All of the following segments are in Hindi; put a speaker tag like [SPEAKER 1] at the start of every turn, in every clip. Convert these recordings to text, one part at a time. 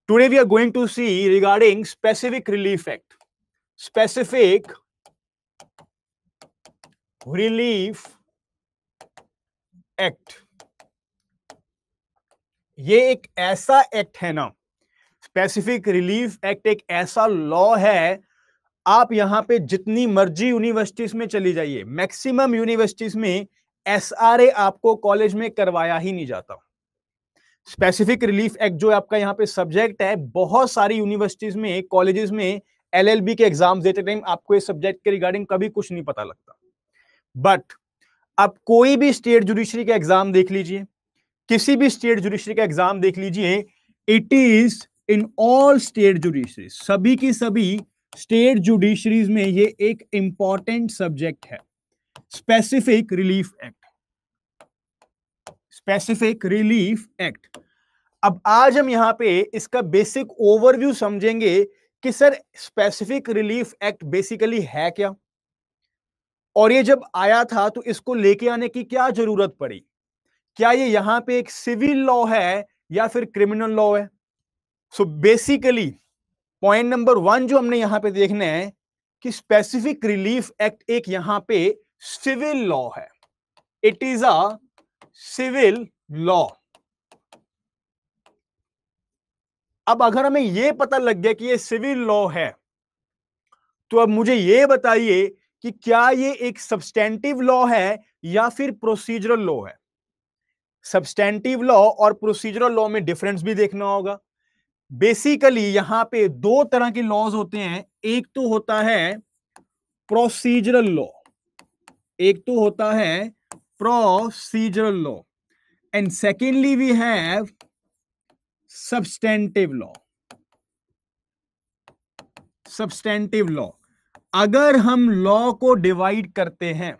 [SPEAKER 1] Today we are going to see regarding Specific Relief Act. Specific Relief Act, ये एक ऐसा एक्ट है ना, स्पेसिफिक रिलीफ एक्ट एक ऐसा लॉ है, आप यहां पे जितनी मर्जी यूनिवर्सिटीज में चली जाइए, मैक्सिमम यूनिवर्सिटीज में एसआरए आपको कॉलेज में करवाया ही नहीं जाता। स्पेसिफिक रिलीफ एक्ट जो आपका यहाँ पे सब्जेक्ट है, बहुत सारी यूनिवर्सिटीज में, कॉलेजेस में एलएलबी के एग्जाम देते टाइम आपको इस सब्जेक्ट के रिगार्डिंग कभी कुछ नहीं पता लगता। बट अब कोई भी स्टेट जुडिशरी का एग्जाम देख लीजिए, किसी भी स्टेट जुडिशरी का एग्जाम देख लीजिए, it is in all state judiciary, सभी की सभी स्टेट जुडिशरीज में ये एक इंपॉर्टेंट सब्जेक्ट है, specific relief act. Specific relief act. अब आज हम यहां पे इसका बेसिक ओवरव्यू समझेंगे कि sir specific relief act basically है क्या, और ये जब आया था तो इसको लेके आने की क्या जरूरत पड़ी, क्या ये यहां पे एक सिविल लॉ है या फिर क्रिमिनल लॉ है। सो बेसिकली पॉइंट नंबर 1 जो हमने यहां पे देखना है कि स्पेसिफिक रिलीफ एक्ट एक यहां पे सिविल लॉ है, it is a civil law. अब अगर हमें यह पता लग गया कि ये सिविल लॉ है, तो अब मुझे यह बताइए कि क्या ये एक सब्सटेंटिव लॉ है या फिर प्रोसीजरल लॉ है। सब्सटेंटिव लॉ और प्रोसीजरल लॉ में डिफरेंस भी देखना होगा। बेसिकली यहां पे दो तरह के लॉज होते हैं, एक तो होता है प्रोसीजरल लॉ, एक तो होता है procedural law, and secondly we have substantive law. Substantive law, अगर हम लॉ को डिवाइड करते हैं,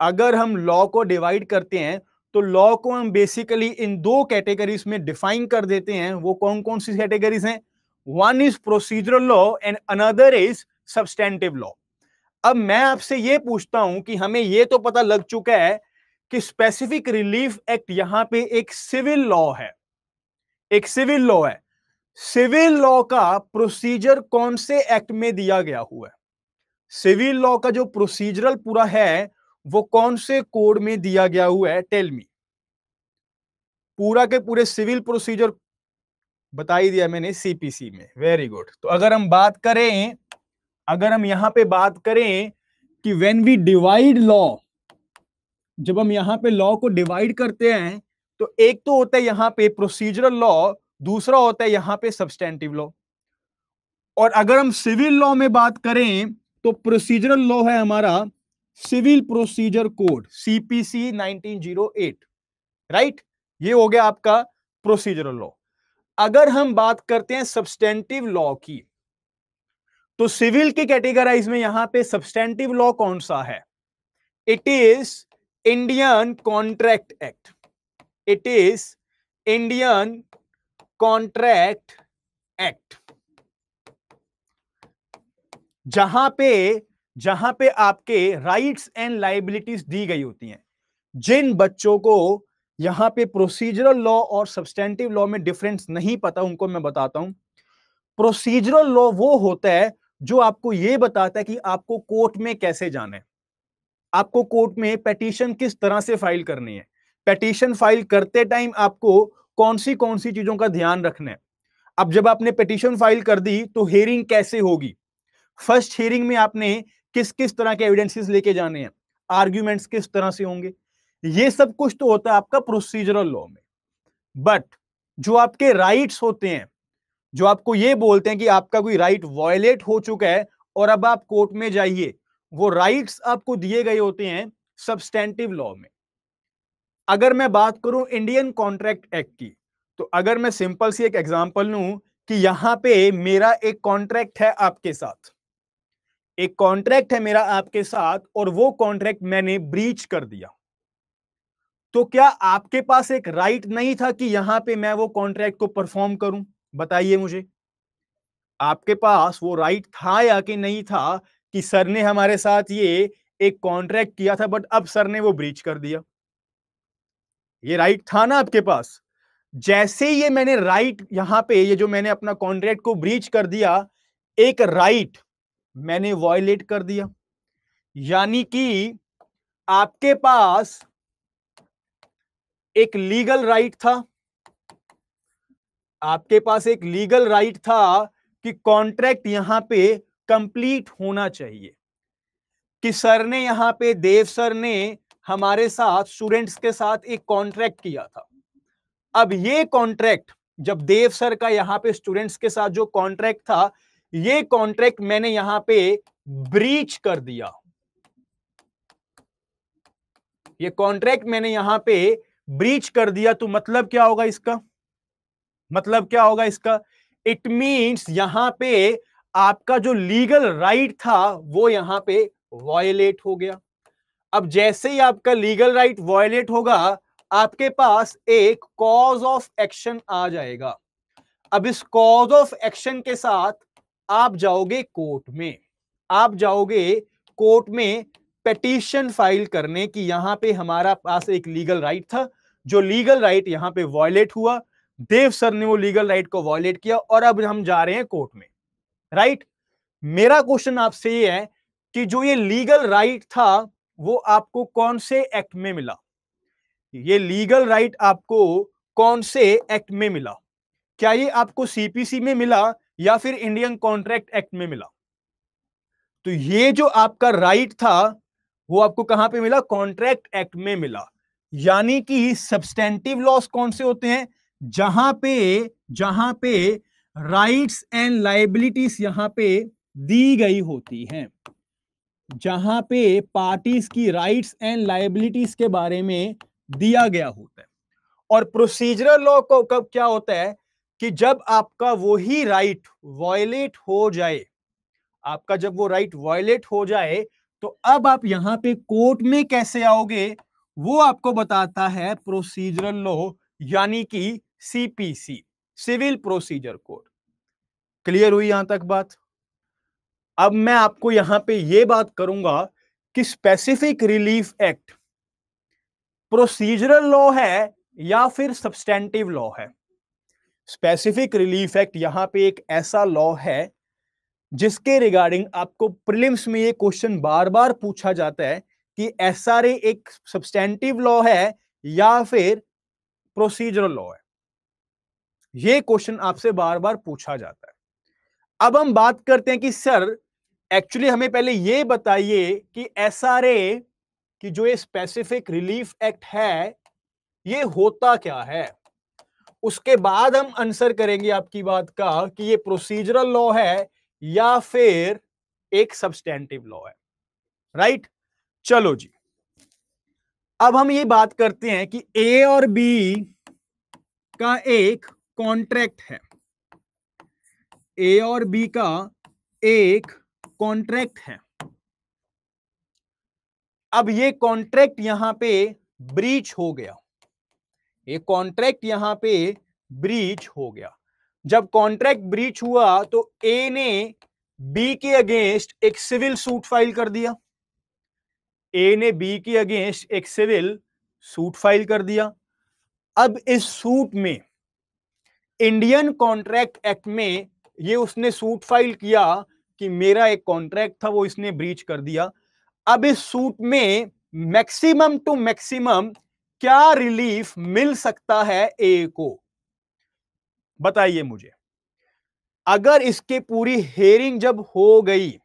[SPEAKER 1] अगर हम लॉ को डिवाइड करते हैं तो लॉ को हम बेसिकली इन दो कैटेगरीज में डिफाइन कर देते हैं। वो कौन कौन सी कैटेगरीज हैं? One is procedural law and another is substantive law. अब मैं आपसे यह पूछता हूं कि हमें यह तो पता लग चुका है कि स्पेसिफिक रिलीफ एक्ट यहां पे एक सिविल लॉ है, एक सिविल लॉ है। सिविल लॉ का प्रोसीजर कौन से एक्ट में दिया गया हुआ है? सिविल लॉ का जो प्रोसीजरल पूरा है वो कौन से कोड में दिया गया हुआ है? Tell me. पूरा के पूरे सिविल प्रोसीजर बता ही दिया मैंने, सीपीसी में। Very good. तो अगर हम बात करें, अगर हम यहां पे बात करें कि व्हेन वी डिवाइड लॉ, जब हम यहां पे लॉ को डिवाइड करते हैं तो एक तो होता है यहां पे प्रोसीजरल लॉ, दूसरा होता है यहां पे सब्सटेंटिव लॉ। और अगर हम सिविल लॉ में बात करें तो प्रोसीजरल लॉ है हमारा civil procedure code, CPC 1908, right. ये हो गया आपका प्रोसीजरल लॉ। अगर हम बात करते हैं सब्सटेंटिव लॉ की, तो सिविल के कैटेगराइज में यहां पे सब्सटेंटिव लॉ कौन सा है? It is Indian contract act, it is Indian contract act. जहां पे आपके राइट्स एंड लायबिलिटीज दी गई होती हैं। जिन बच्चों को यहां पे प्रोसीजरल लॉ और सब्सटेंटिव लॉ में डिफरेंस नहीं पता, उनको मैं बताता हूं। प्रोसीजरल लॉ वो होता है जो आपको यह बताता है कि आपको कोर्ट में कैसे जाना है, आपको कोर्ट में पिटीशन किस तरह से फाइल करनी है, पिटीशन फाइल करते टाइम आपको कौन सी चीजों का ध्यान रखना है। अब जब आपने पिटीशन फाइल कर दी तो हियरिंग कैसे होगी, फर्स्ट हियरिंग में आपने किस किस तरह के एविडेंसेस लेके जाने हैं, आर्ग्यूमेंट्स किस तरह से होंगे, ये सब कुछ तो होता है आपका प्रोसीजरल लॉ में। बट जो आपके राइट्स होते हैं, जो आपको ये बोलते हैं कि आपका कोई राइट वायलेट हो चुका है और अब आप कोर्ट में जाइए, वो राइट्स आपको दिए गए होते हैं सब्सटेंटिव लॉ में। अगर मैं बात करूं इंडियन कॉन्ट्रैक्ट एक्ट की, तो अगर मैं सिंपल सी एक एग्जांपल लूं कि यहां पे मेरा एक कॉन्ट्रैक्ट है आपके साथ, एक कॉन्ट्रैक्ट है मेरा आपके साथ, और वो कॉन्ट्रैक्ट मैंने ब्रीच कर दिया, तो क्या आपके पास एक राइट नहीं था कि यहां पे मैं वो कॉन्ट्रैक्ट को परफॉर्म करूं? बताइए मुझे, आपके पास वो राइट था या कि नहीं था कि सर ने हमारे साथ ये एक कॉन्ट्रैक्ट किया था बट अब सर ने वो ब्रीच कर दिया? ये राइट था ना आपके पास। जैसे ये मैंने राइट यहां पे ये जो मैंने अपना कॉन्ट्रैक्ट को ब्रीच कर दिया, एक राइट मैंने वॉयलेट कर दिया, यानी कि आपके पास एक लीगल राइट था, आपके पास एक लीगल राइट था कि कॉन्ट्रैक्ट यहां पे कंप्लीट होना चाहिए, कि सर ने यहां पे देव सर ने हमारे साथ स्टूडेंट्स के साथ एक कॉन्ट्रैक्ट किया था। अब ये कॉन्ट्रैक्ट जब देव सर का यहां पे स्टूडेंट्स के साथ जो कॉन्ट्रैक्ट था, ये कॉन्ट्रैक्ट मैंने यहां पे ब्रीच कर दिया, ये कॉन्ट्रैक्ट मैंने यहां पे ब्रीच कर दिया, तो मतलब क्या होगा इसका, मतलब क्या होगा इसका, इट मींस यहां पे आपका जो लीगल राइट था वो यहां पे वॉयलेट हो गया। अब जैसे ही आपका लीगल राइट वॉयलेट होगा, आपके पास एक कॉज ऑफ एक्शन आ जाएगा। अब इस कॉज ऑफ एक्शन के साथ आप जाओगे कोर्ट में, आप जाओगे कोर्ट में पिटीशन फाइल करने की यहां पे हमारा पास एक लीगल राइट था, जो लीगल राइट यहां पे वॉयलेट हुआ, देव सर ने वो लीगल राइट को वॉयलेट किया और अब हम जा रहे हैं कोर्ट में, राइट। मेरा क्वेश्चन आपसे ये है कि जो ये लीगल राइट था वो आपको कौन से एक्ट में मिला, ये लीगल राइट आपको कौन से एक्ट में मिला, क्या ये आपको सीपीसी में मिला या फिर इंडियन कॉन्ट्रैक्ट एक्ट में मिला। तो ये जो आपका राइट था वो आपको कहां पे मिला, कॉन्ट्रैक्ट एक्ट में मिला। यानी कि सब्सटेंटिव लॉस कौन से होते हैं, जहां पे राइट्स एंड लायबिलिटीज यहां पे दी गई होती हैं, जहां पे पार्टीज की राइट्स एंड लायबिलिटीज के बारे में दिया गया होता है। और प्रोसीजरल लॉ को कब क्या होता है कि जब आपका वही राइट वॉयलेट हो जाए, आपका जब वो राइट वॉयलेट हो जाए, तो अब आप यहां पे कोर्ट में कैसे आओगे वो आपको बताता है प्रोसीजरल लॉ, यानी कि CPC, civil procedure code. Clear हुई यहां तक बात। अब मैं आपको यहां पे ये बात करूंगा कि specific relief act procedural law है या फिर सब्सटेंटिव लॉ है। स्पेसिफिक रिलीफ एक्ट यहां पे एक ऐसा लॉ है जिसके रिगार्डिंग आपको प्रीलिम्स में ये क्वेश्चन बार बार पूछा जाता है कि एसआरए एक सब्सटेंटिव लॉ है या फिर प्रोसीजरल लॉ है। ये क्वेश्चन आपसे बार बार पूछा जाता है। अब हम बात करते हैं कि सर एक्चुअली हमें पहले ये बताइए कि एसआरए की जो ये स्पेसिफिक रिलीफ एक्ट है ये होता क्या है, उसके बाद हम आंसर करेंगे आपकी बात का कि ये प्रोसीजरल लॉ है या फिर एक सब्सटेंटिव लॉ है, राइट। चलो जी, अब हम ये बात करते हैं कि ए और बी का एक कॉन्ट्रैक्ट है, ए और बी का एक कॉन्ट्रैक्ट है। अब ये कॉन्ट्रैक्ट यहां पे ब्रीच हो गया, ये कॉन्ट्रैक्ट यहां पे ब्रीच हो गया। जब कॉन्ट्रैक्ट ब्रीच हुआ तो ए ने बी के अगेंस्ट एक सिविल सूट फाइल कर दिया, ए ने बी के अगेंस्ट एक सिविल सूट फाइल कर दिया। अब इस सूट में इंडियन कॉन्ट्रैक्ट एक्ट में ये उसने सूट फाइल किया कि मेरा एक कॉन्ट्रैक्ट था वो इसने ब्रीच कर दिया। अब इस सूट में मैक्सिमम टू मैक्सिमम क्या रिलीफ मिल सकता है ए को, बताइए मुझे। अगर इसके पूरी हेयरिंग जब हो गई,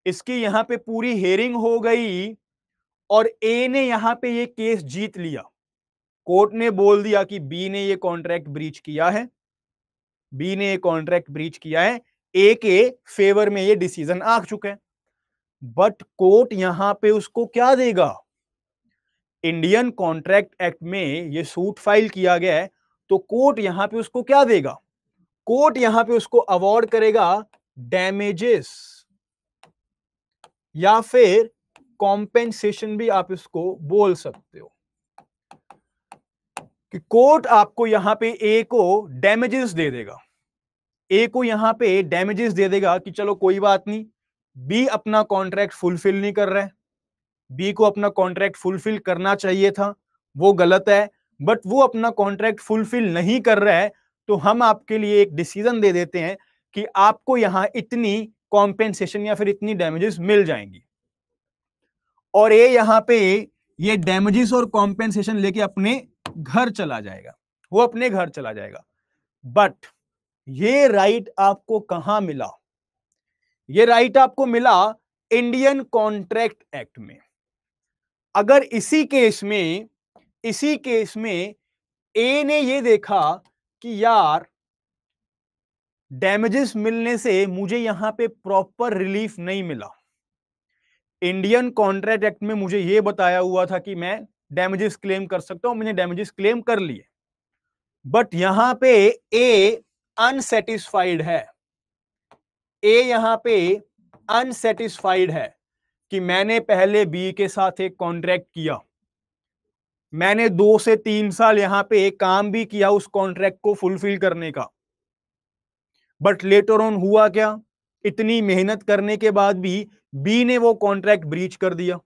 [SPEAKER 1] इसकी यहां पे पूरी हेयरिंग हो गई और ए ने यहां पे ये केस जीत लिया, कोर्ट ने बोल दिया कि बी ने ये कॉन्ट्रैक्ट ब्रीच किया है, बी ने ये कॉन्ट्रैक्ट ब्रीच किया है, ए के फेवर में ये डिसीजन आ चुका है। बट कोर्ट यहां पे उसको क्या देगा, इंडियन कॉन्ट्रैक्ट एक्ट में ये सूट फाइल किया गया है तो कोर्ट यहां पे उसको क्या देगा, कोर्ट यहां पे उसको अवॉर्ड करेगा डैमेजेस या फिर कॉम्पेंसेशन भी आप इसको बोल सकते हो, कि कोर्ट आपको यहां पे ए को डैमेजेस दे देगा, ए को यहां पे डैमेजेस दे देगा कि चलो कोई बात नहीं, बी अपना कॉन्ट्रैक्ट फुलफिल नहीं कर रहा है, बी को अपना कॉन्ट्रैक्ट फुलफिल करना चाहिए था, वो गलत है, बट वो अपना कॉन्ट्रैक्ट फुलफिल नहीं कर रहा है, तो हम आपके लिए एक डिसीजन दे देते हैं कि आपको यहां इतनी कॉम्पेंसेशन या फिर इतनी डैमेजेस मिल जाएंगी, और ये यहां पे ये डैमेजेस और कॉम्पेंसेशन लेके अपने घर चला जाएगा, वो अपने घर चला जाएगा। बट ये राइट आपको कहां मिला? ये राइट आपको मिला इंडियन कॉन्ट्रैक्ट एक्ट में। अगर इसी केस में ए ने ये देखा कि यार डैमेजेस मिलने से मुझे यहां पे प्रॉपर रिलीफ नहीं मिला, इंडियन कॉन्ट्रैक्ट एक्ट में मुझे यह बताया हुआ था कि मैं डैमेजेस क्लेम कर सकता हूं, मैंने डैमेजेस क्लेम कर लिए, बट यहां पे ए अनसेटिस्फाइड है, ए यहां पे अनसेटिस्फाइड है कि मैंने पहले बी के साथ एक कॉन्ट्रैक्ट किया, मैंने 2 से 3 साल यहां पे एक काम भी किया उस कॉन्ट्रैक्ट को फुलफिल करने का, बट लेटर ऑन हुआ क्या, इतनी मेहनत करने के बाद भी बी ने वो कॉन्ट्रैक्ट ब्रीच कर दिया।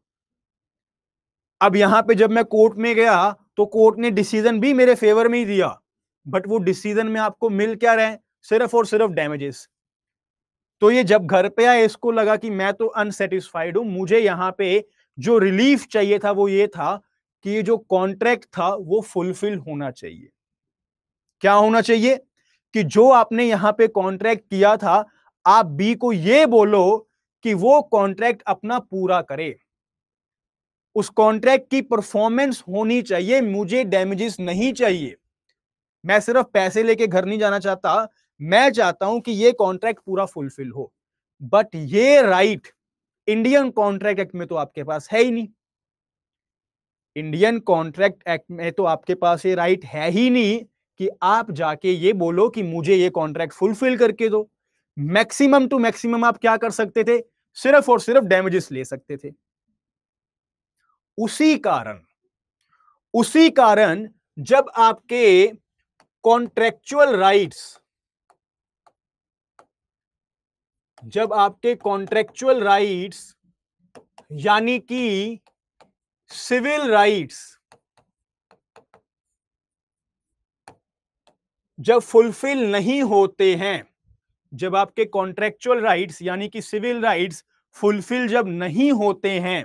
[SPEAKER 1] अब यहां पे जब मैं कोर्ट में गया तो कोर्ट ने डिसीजन भी मेरे फेवर में ही दिया, बट वो डिसीजन में आपको मिल क्या रहे, सिर्फ और सिर्फ डैमेजेस। तो ये जब घर पे आया इसको लगा कि मैं तो अनसेटिस्फाइड हूं, मुझे यहां पे जो रिलीफ चाहिए था वो ये था कि ये जो कॉन्ट्रैक्ट था वो फुलफिल होना चाहिए। क्या होना चाहिए? कि जो आपने यहां पे कॉन्ट्रैक्ट किया था, आप बी को ये बोलो कि वो कॉन्ट्रैक्ट अपना पूरा करे, उस कॉन्ट्रैक्ट की परफॉर्मेंस होनी चाहिए, मुझे डैमेजेस नहीं चाहिए, मैं सिर्फ पैसे लेके घर नहीं जाना चाहता, मैं चाहता हूं कि ये कॉन्ट्रैक्ट पूरा फुलफिल हो। बट ये राइट इंडियन कॉन्ट्रैक्ट एक्ट में तो आपके पास है ही नहीं, इंडियन कॉन्ट्रैक्ट एक्ट में तो आपके पास ये राइट है ही नहीं कि आप जाके ये बोलो कि मुझे ये कॉन्ट्रैक्ट फुलफिल करके दो। मैक्सिमम टू मैक्सिमम आप क्या कर सकते थे, सिर्फ और सिर्फ डैमेजेस ले सकते थे। उसी कारण जब आपके कॉन्ट्रैक्चुअल राइट्स यानी कि सिविल राइट्स जब फुलफिल नहीं होते हैं, जब आपके कॉन्ट्रैक्चुअल राइट्स यानी कि सिविल राइट्स फुलफिल जब नहीं होते हैं,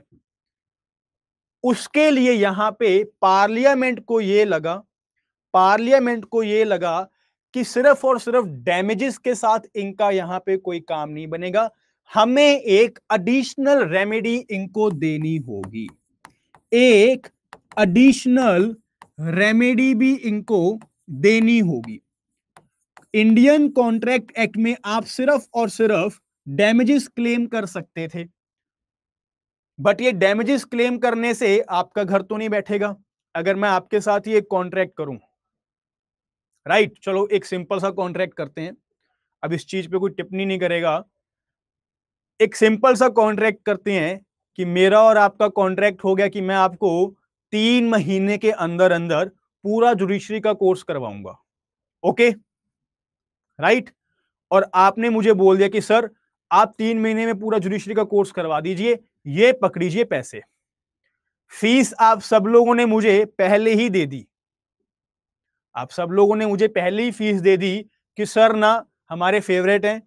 [SPEAKER 1] उसके लिए यहां पे पार्लियामेंट को ये लगा कि सिर्फ और सिर्फ डैमेजेस के साथ इनका यहां पे कोई काम नहीं बनेगा, हमें एक एडिशनल रेमेडी इनको देनी होगी, एक एडिशनल रेमेडी भी इनको देनी होगी। इंडियन कॉन्ट्रैक्ट एक्ट में आप सिर्फ और सिर्फ डैमेजेस क्लेम कर सकते थे, बट ये डैमेजेस क्लेम करने से आपका घर तो नहीं बैठेगा। अगर मैं आपके साथ ही एक कॉन्ट्रैक्ट करूं, राइट, चलो एक सिंपल सा कॉन्ट्रैक्ट करते हैं, अब इस चीज पे कोई टिप्पणी नहीं करेगा, एक सिंपल सा कॉन्ट्रैक्ट करते हैं कि मेरा और आपका कॉन्ट्रैक्ट हो गया कि मैं आपको 3 महीने के अंदर अंदर पूरा जुडिशरी का कोर्स करवाऊंगा, ओके, राइट। और आपने मुझे बोल दिया कि सर आप 3 महीने में पूरा जुडिशरी का कोर्स करवा दीजिए, ये पकड़ीजिए पैसे, फीस आप सब लोगों ने मुझे पहले ही दे दी, आप सब लोगों ने मुझे पहले ही फीस दे दी कि सर ना हमारे फेवरेट हैं,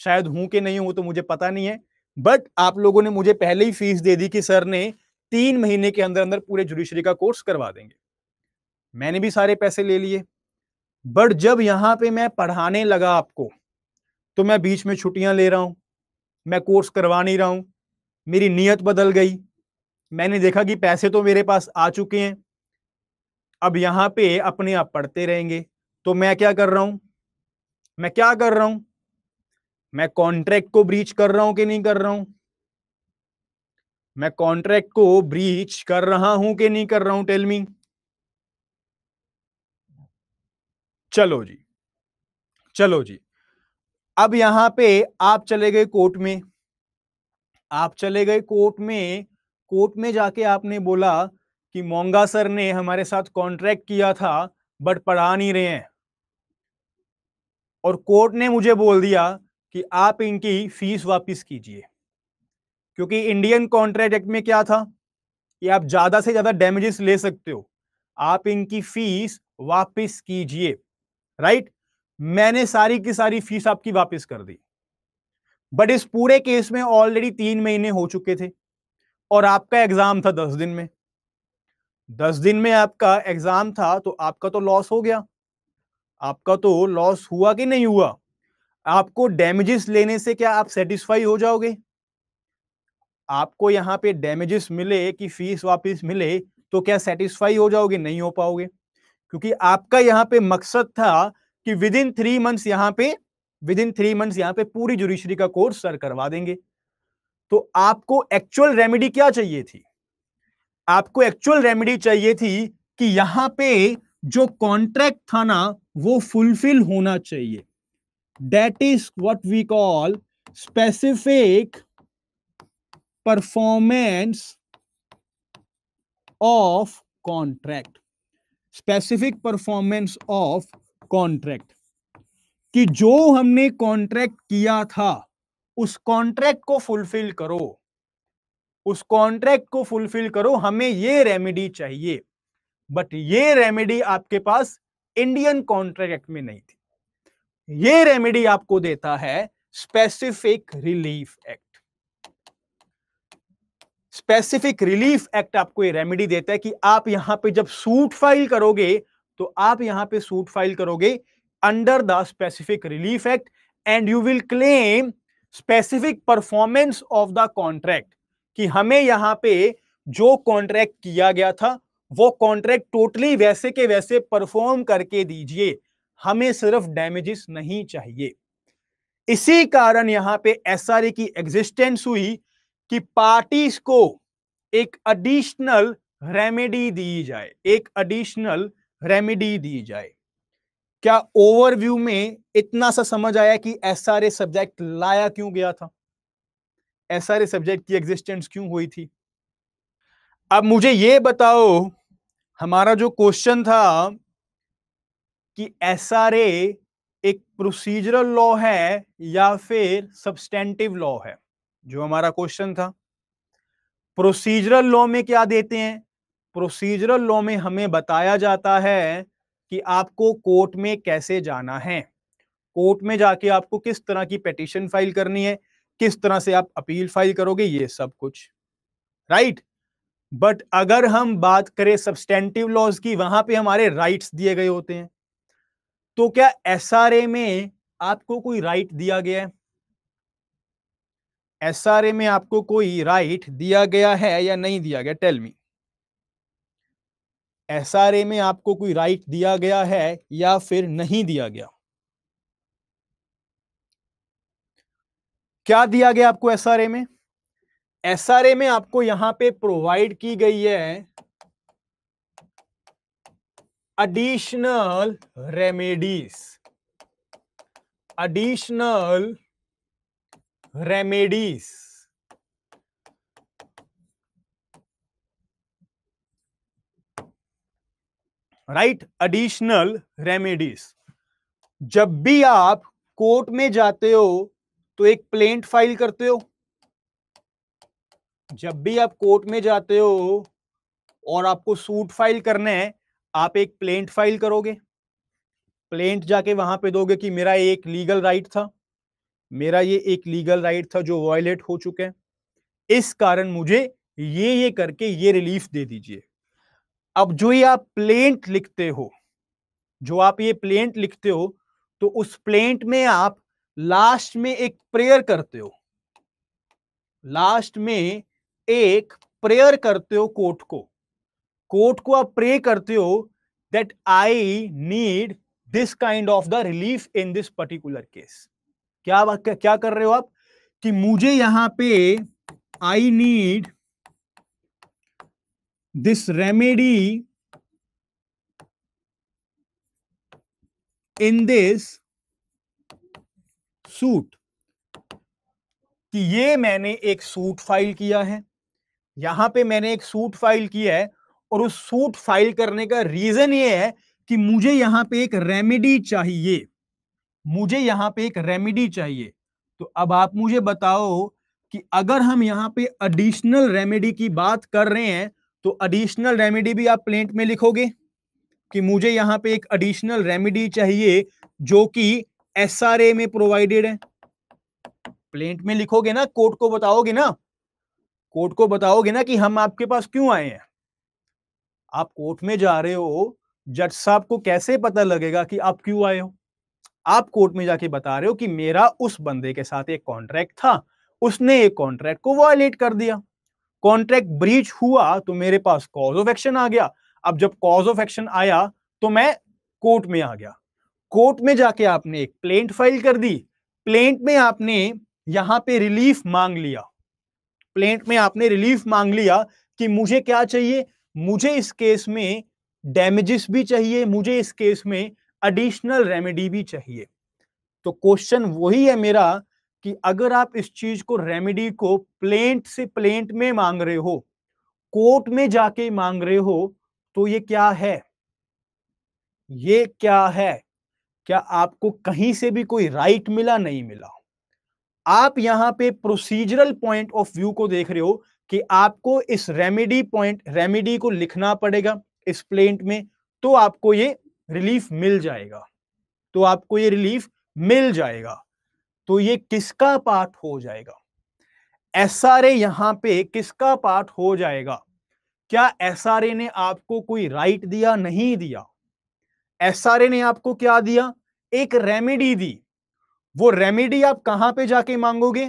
[SPEAKER 1] शायद हूं कि नहीं हूं तो मुझे पता नहीं है, बट आप लोगों ने मुझे पहले ही फीस दे दी कि सर ने 3 महीने के अंदर अंदर पूरे जुडिशरी का कोर्स करवा देंगे, मैंने भी सारे पैसे ले लिए। बट जब यहां पे मैं पढ़ाने लगा आपको, तो मैं बीच में छुट्टियां ले रहा हूं, मैं कोर्स करवा नहीं रहा हूं, मेरी नीयत बदल गई, मैंने देखा कि पैसे तो मेरे पास आ चुके हैं, अब यहां पे अपने आप पढ़ते रहेंगे, तो मैं क्या कर रहा हूं, मैं कॉन्ट्रैक्ट को ब्रीच कर रहा हूं कि नहीं कर रहा हूं, मैं कॉन्ट्रैक्ट को ब्रीच कर रहा हूं कि नहीं कर रहा हूं, टेल मी। चलो जी, अब यहां पे आप चले गए कोर्ट में, कोर्ट में जाके आपने बोला कि मोंगा सर ने हमारे साथ कॉन्ट्रैक्ट किया था बट पढ़ा नहीं रहे हैं, और कोर्ट ने मुझे बोल दिया कि आप इनकी फीस वापस कीजिए, क्योंकि इंडियन कॉन्ट्रैक्ट एक्ट में क्या था कि आप ज्यादा से ज्यादा डैमेजेस ले सकते हो, आप इनकी फीस वापस कीजिए। राइट, मैंने सारी की सारी फीस आपकी वापस कर दी, बट इस पूरे केस में ऑलरेडी 3 महीने हो चुके थे और आपका एग्जाम था 10 दिन में। 10 दिन में आपका एग्जाम था, तो आपका तो लॉस हो गया। आपका तो लॉस हुआ कि नहीं हुआ? आपको डैमेजेस लेने से क्या आप सेटिस्फाई हो जाओगे? आपको यहां पे डैमेजेस मिले कि फीस वापस मिले तो क्या सेटिस्फाई हो जाओगे? नहीं हो पाओगे, क्योंकि आपका यहां पे मकसद था कि विद इन 3 मंथ्स यहां पे पूरी जुडिशरी का कोर्स सर करवा देंगे। तो आपको एक्चुअल रेमेडी क्या चाहिए थी? आपको एक्चुअल रेमेडी चाहिए थी कि यहां पे जो कॉन्ट्रैक्ट था ना वो फुलफिल होना चाहिए। That is what we call specific performance of contract. Specific performance of contract, कि जो हमने कॉन्ट्रैक्ट किया था उस कॉन्ट्रैक्ट को फुलफिल करो, उस कॉन्ट्रैक्ट को फुलफिल करो, हमें ये रेमेडी चाहिए। बट ये रेमेडी आपके पास इंडियन कॉन्ट्रैक्ट एक्ट में नहीं थी। ये रेमेडी आपको देता है specific relief act. Specific relief act आपको ये रेमेडी देता है कि आप यहां पे जब सूट फाइल करोगे तो आप यहां पे सूट फाइल करोगे under the specific relief act and you will claim specific performance of the contract, कि हमें यहां पे जो कॉन्ट्रैक्ट किया गया था वो कॉन्ट्रैक्ट टोटली वैसे के वैसे परफॉर्म करके दीजिए, हमें सिर्फ डैमेजेस नहीं चाहिए। इसी कारण यहां पे एसआरए की एग्जिस्टेंस हुई कि पार्टीज को एक एडिशनल रेमेडी दी जाए, एक एडिशनल रेमेडी दी जाए। क्या ओवरव्यू में इतना सा समझ आया कि एसआरए सब्जेक्ट लाया क्यों गया था? एसआरए सब्जेक्ट की एग्जिस्टेंस क्यों हुई थी? अब मुझे यह बताओ, हमारा जो क्वेश्चन था कि एसआरए एक प्रोसीजरल लॉ है या फिर सब्सटेंटिव लॉ है, जो हमारा क्वेश्चन था। प्रोसीजरल लॉ में क्या देते हैं? प्रोसीजरल लॉ में हमें बताया जाता है कि आपको कोर्ट में कैसे जाना है, कोर्ट में जाके आपको किस तरह की पिटीशन फाइल करनी है, किस तरह से आप अपील फाइल करोगे, ये सब कुछ। राइट, बट अगर हम बात करें सब्सटेंटिव लॉज की, वहां पे हमारे राइट्स दिए गए होते हैं। तो क्या एसआरए में आपको कोई राइट दिया गया है? एसआरए में आपको कोई राइट दिया गया है या नहीं दिया गया? Tell me. एसआरए में आपको कोई राइट दिया गया है या फिर नहीं दिया गया? क्या दिया गया आपको एसआरए में? एसआरए में आपको यहां पे प्रोवाइड की गई है additional remedies, additional remedies. Right, additional remedies. जब भी आप कोर्ट में जाते हो तो एक प्लेंट फाइल करते हो। जब भी आप कोर्ट में जाते हो और आपको सूट फाइल करना है, आप एक प्लेंट फाइल करोगे। प्लेंट जाके वहां पे दोगे कि मेरा एक लीगल राइट था, मेरा ये एक लीगल राइट था जो वायलेट हो चुका है, इस कारण मुझे ये करके ये रिलीफ दे दीजिए। अब जो ये आप प्लेंट लिखते हो, जो आप ये प्लेंट लिखते हो, तो उस प्लेंट में आप लास्ट में एक प्रेयर करते हो, लास्ट में एक प्रेयर करते हो कोर्ट को आप प्रे करते हो that I need this kind of the relief in this particular case. क्या कर रहे हो आप कि मुझे यहां पे I need this remedy in this suit, कि ये मैंने एक सूट फाइल किया है, यहां पे मैंने एक सूट फाइल किया है और उस सूट फाइल करने का रीजन ये है कि मुझे यहां पे एक रेमेडी चाहिए, मुझे यहां पे एक रेमेडी चाहिए। तो अब आप मुझे बताओ कि अगर हम यहां पे एडिशनल रेमेडी की बात कर रहे हैं तो एडिशनल रेमेडी भी आप प्लेंट में लिखोगे? कि मुझे यहां पे एक एडिशनल रेमेडी चाहिए जो कि एसआरए में प्रोवाइडेड है। प्लेंट में लिखोगे ना, कोर्ट को बताओगे ना, कोर्ट को बताओगे ना कि हम आपके पास क्यों आए हैं। आप कोर्ट में जा रहे हो, जज साहब को कैसे पता लगेगा कि आप क्यों आए हो? आप कोर्ट में जाके बता रहे हो कि मेरा उस बंदे के साथ एक कॉन्ट्रैक्ट था, उसने एक कॉन्ट्रैक्ट को वायलेट कर दिया, कॉन्ट्रैक्ट ब्रीच हुआ, तो मेरे पास कॉज ऑफ एक्शन आ गया। अब जब कॉज ऑफ एक्शन आया तो मैं कोर्ट में आ गया। कोर्ट में जाके आपने एक प्लेंट फाइल कर दी, प्लेंट में आपने यहां पे रिलीफ मांग लिया, प्लेंट में आपने रिलीफ मांग लिया कि मुझे क्या चाहिए, मुझे इस केस में डैमेजेस भी चाहिए, मुझे इस केस में एडिशनल रेमेडी भी चाहिए। तो क्वेश्चन वही है मेरा कि अगर आप इस चीज को, रेमेडी को प्लेंट से प्लेंट में मांग रहे हो, कोर्ट में जाके मांग रहे हो, तो ये क्या है, ये क्या है? क्या आपको कहीं से भी कोई राइट मिला? नहीं मिला। आप यहां पे प्रोसीजरल पॉइंट ऑफ व्यू को देख रहे हो कि आपको इस रेमेडी को लिखना पड़ेगा इस प्लेंट में, तो आपको ये रिलीफ मिल जाएगा, तो आपको ये रिलीफ मिल जाएगा। तो ये किसका पार्ट हो जाएगा? एसआरए यहां पे किसका पार्ट हो जाएगा? क्या एसआरए ने आपको कोई राइट दिया? नहीं दिया। एसआरए ने आपको क्या दिया? एक रेमेडी दी। वो रेमेडी आप कहां पे जाके मांगोगे?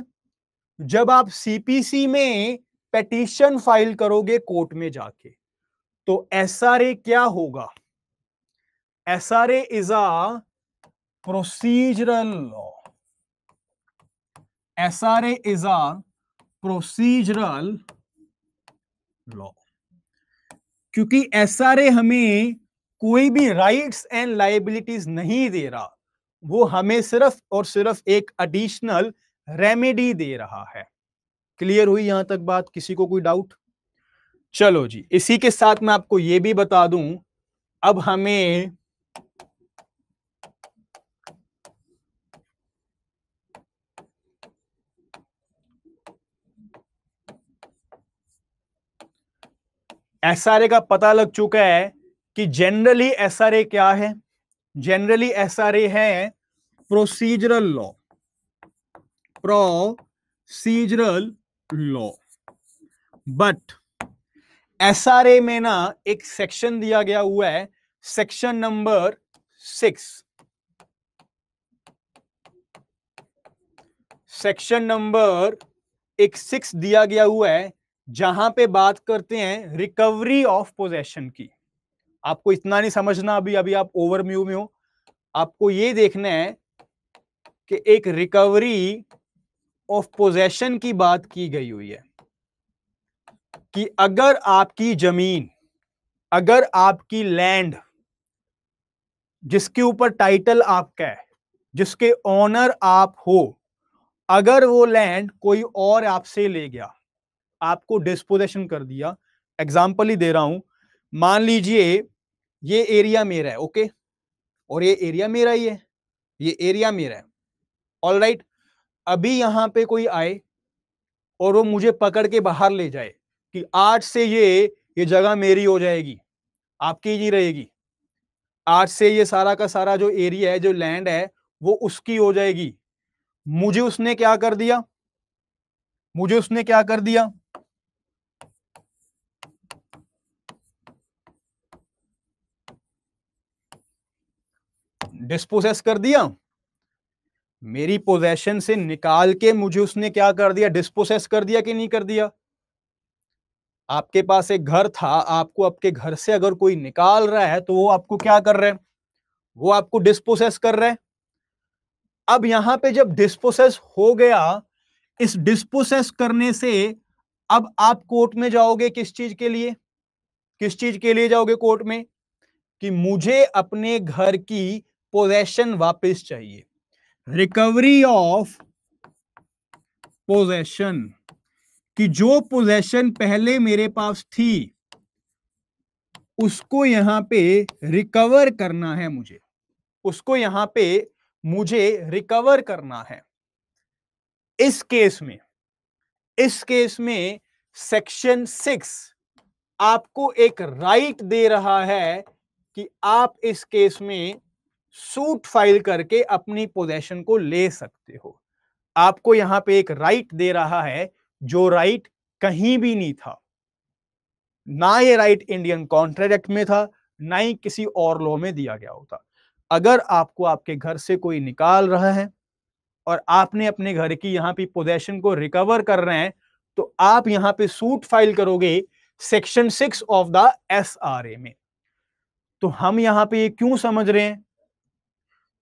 [SPEAKER 1] जब आप सीपीसी में पिटीशन फाइल करोगे कोर्ट में जाके। तो एसआरए क्या होगा? SRA is a procedural law. SRA is a procedural law, क्योंकि एसआरए हमें कोई भी राइट्स एंड लायबिलिटीज नहीं दे रहा, वो हमें सिर्फ और सिर्फ एक एडिशनल रेमेडी दे रहा है। क्लियर हुई यहां तक बात? किसी को कोई डाउट? चलो जी, इसी के साथ मैं आपको यह भी बता दूं, अब हमें एसआरए का पता लग चुका है कि जनरली एसआरए क्या है। जनरली एसआरए है procedural law, procedural law. But SRA में ना एक सेक्शन दिया गया हुआ है, सेक्शन नंबर 6, सेक्शन नंबर 6 दिया गया हुआ है, जहां पे बात करते हैं रिकवरी ऑफ पोजेशन की। आपको इतना नहीं समझना अभी, अभी आप ओवरव्यू में हो। आपको ये देखना है कि एक रिकवरी ऑफ पोजेशन की बात की गई हुई है कि अगर आपकी जमीन, अगर आपकी लैंड जिसके ऊपर टाइटल आपका है, जिसके ओनर आप हो, अगर वो लैंड कोई और आपसे ले गया, आपको डिस्पोजेशन कर दिया। एग्जांपल ही दे रहा हूं, मान लीजिए ये एरिया मेरा है, ओके, और ये एरिया मेरा ही है, ये एरिया मेरा है, ऑलराइट। अभी यहां पे कोई आए और वो मुझे पकड़ के बाहर ले जाए कि आज से ये जगह मेरी हो जाएगी, आपकी ही रहेगी, आज से ये सारा का सारा जो एरिया है, जो लैंड है, वो उसकी हो जाएगी। मुझे उसने क्या कर दिया? मुझे उसने क्या कर दिया? डिस्पोसेस कर दिया। मेरी पोजेशन से निकाल के मुझे उसने क्या कर दिया? डिस्पोसेस कर दिया कि नहीं कर दिया? आपके पास एक घर था, आपको आपके घर से अगर कोई निकाल रहा है तो वो आपको क्या कर रहा है? वो आपको डिस्पोसेस कर रहा है। अब यहां पे जब डिस्पोसेस हो गया, इस डिस्पोसेस करने से अब आप कोर्ट में जाओगे किस चीज के लिए? किस चीज के लिए जाओगे कोर्ट में? कि मुझे अपने घर की पोजेशन वापस चाहिए, रिकवरी ऑफ पोजेशन, कि जो पोजेशन पहले मेरे पास थी उसको यहां पे रिकवर करना है मुझे, उसको यहां पे मुझे रिकवर करना है। इस केस में, इस केस में सेक्शन 6 आपको एक राइट दे रहा है कि आप इस केस में सूट फाइल करके अपनी पोजेशन को ले सकते हो। आपको यहां पे एक राइट दे रहा है जो राइट कहीं भी नहीं था, ना ये राइट इंडियन कॉन्ट्रैक्ट एक्ट में था, ना ही किसी और लॉ में दिया गया होता। अगर आपको आपके घर से कोई निकाल रहा है और आपने अपने घर की यहां पे पोजेशन को रिकवर कर रहे हैं, तो आप यहां पे सूट फाइल करोगे सेक्शन 6 ऑफ द एसआरए में। तो हम यहां पे ये क्यों समझ रहे हैं?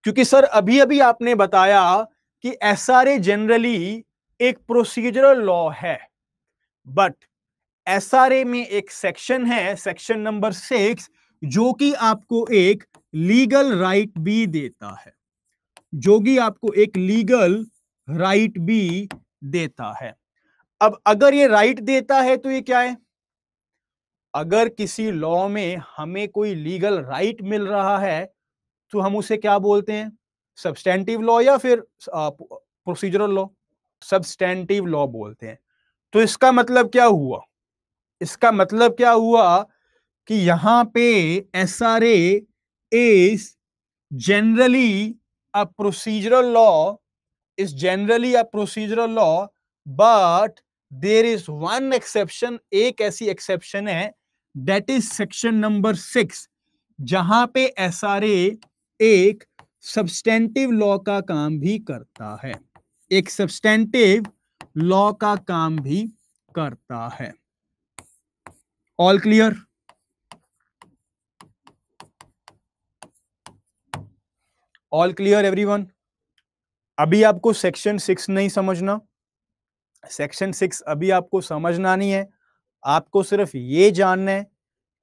[SPEAKER 1] क्योंकि सर अभी अभी आपने बताया कि एसआरए जनरली एक प्रोसीजरल लॉ है, बट एसआरए में एक सेक्शन है, सेक्शन नंबर 6, जो कि आपको एक लीगल राइट भी देता है, जो कि आपको एक लीगल राइट भी देता है। अब अगर ये राइट देता है तो ये क्या है? अगर किसी लॉ में हमें कोई लीगल राइट मिल रहा है तो हम उसे क्या बोलते हैं? सब्सटेंटिव लॉ या फिर प्रोसीजरल लॉ? सब्सटेंटिव लॉ बोलते हैं। तो इसका मतलब क्या हुआ? इसका मतलब क्या हुआ कि यहां पे SRA is generally a procedural law, is generally a procedural law, but there is one exception, एक ऐसी exception है, that is section number 6, जहां पे एसआरए एक सब्सटेंटिव लॉ का काम भी करता है, एक सब्सटेंटिव लॉ का काम भी करता है। All clear? All clear everyone? अभी आपको सेक्शन 6 नहीं समझना, सेक्शन 6 अभी आपको समझना नहीं है, आपको सिर्फ ये जानना है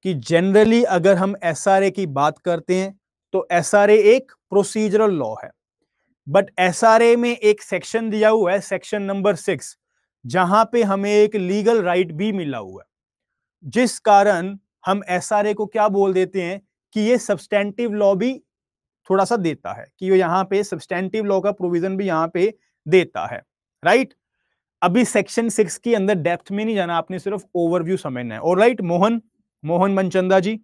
[SPEAKER 1] कि जनरली अगर हम एसआरए की बात करते हैं तो एसआरए एक प्रोसीजरल लॉ है, बट एसआरए में एक सेक्शन दिया हुआ है, सेक्शन नंबर 6, जहां पे हमें एक लीगल राइट भी मिला हुआ है, जिस कारण हम एसआरए को क्या बोल देते हैं कि ये सब्सटेंटिव लॉ भी थोड़ा सा देता है, कि ये यहां पे सब्सटेंटिव लॉ का प्रोविजन भी यहां पे देता है, राइट? अभी सेक्शन 6 के अंदर डेप्थ में नहीं जाना, आपने सिर्फ ओवरव्यू समझना है। ऑलराइट, मोहन मनचंदा जी,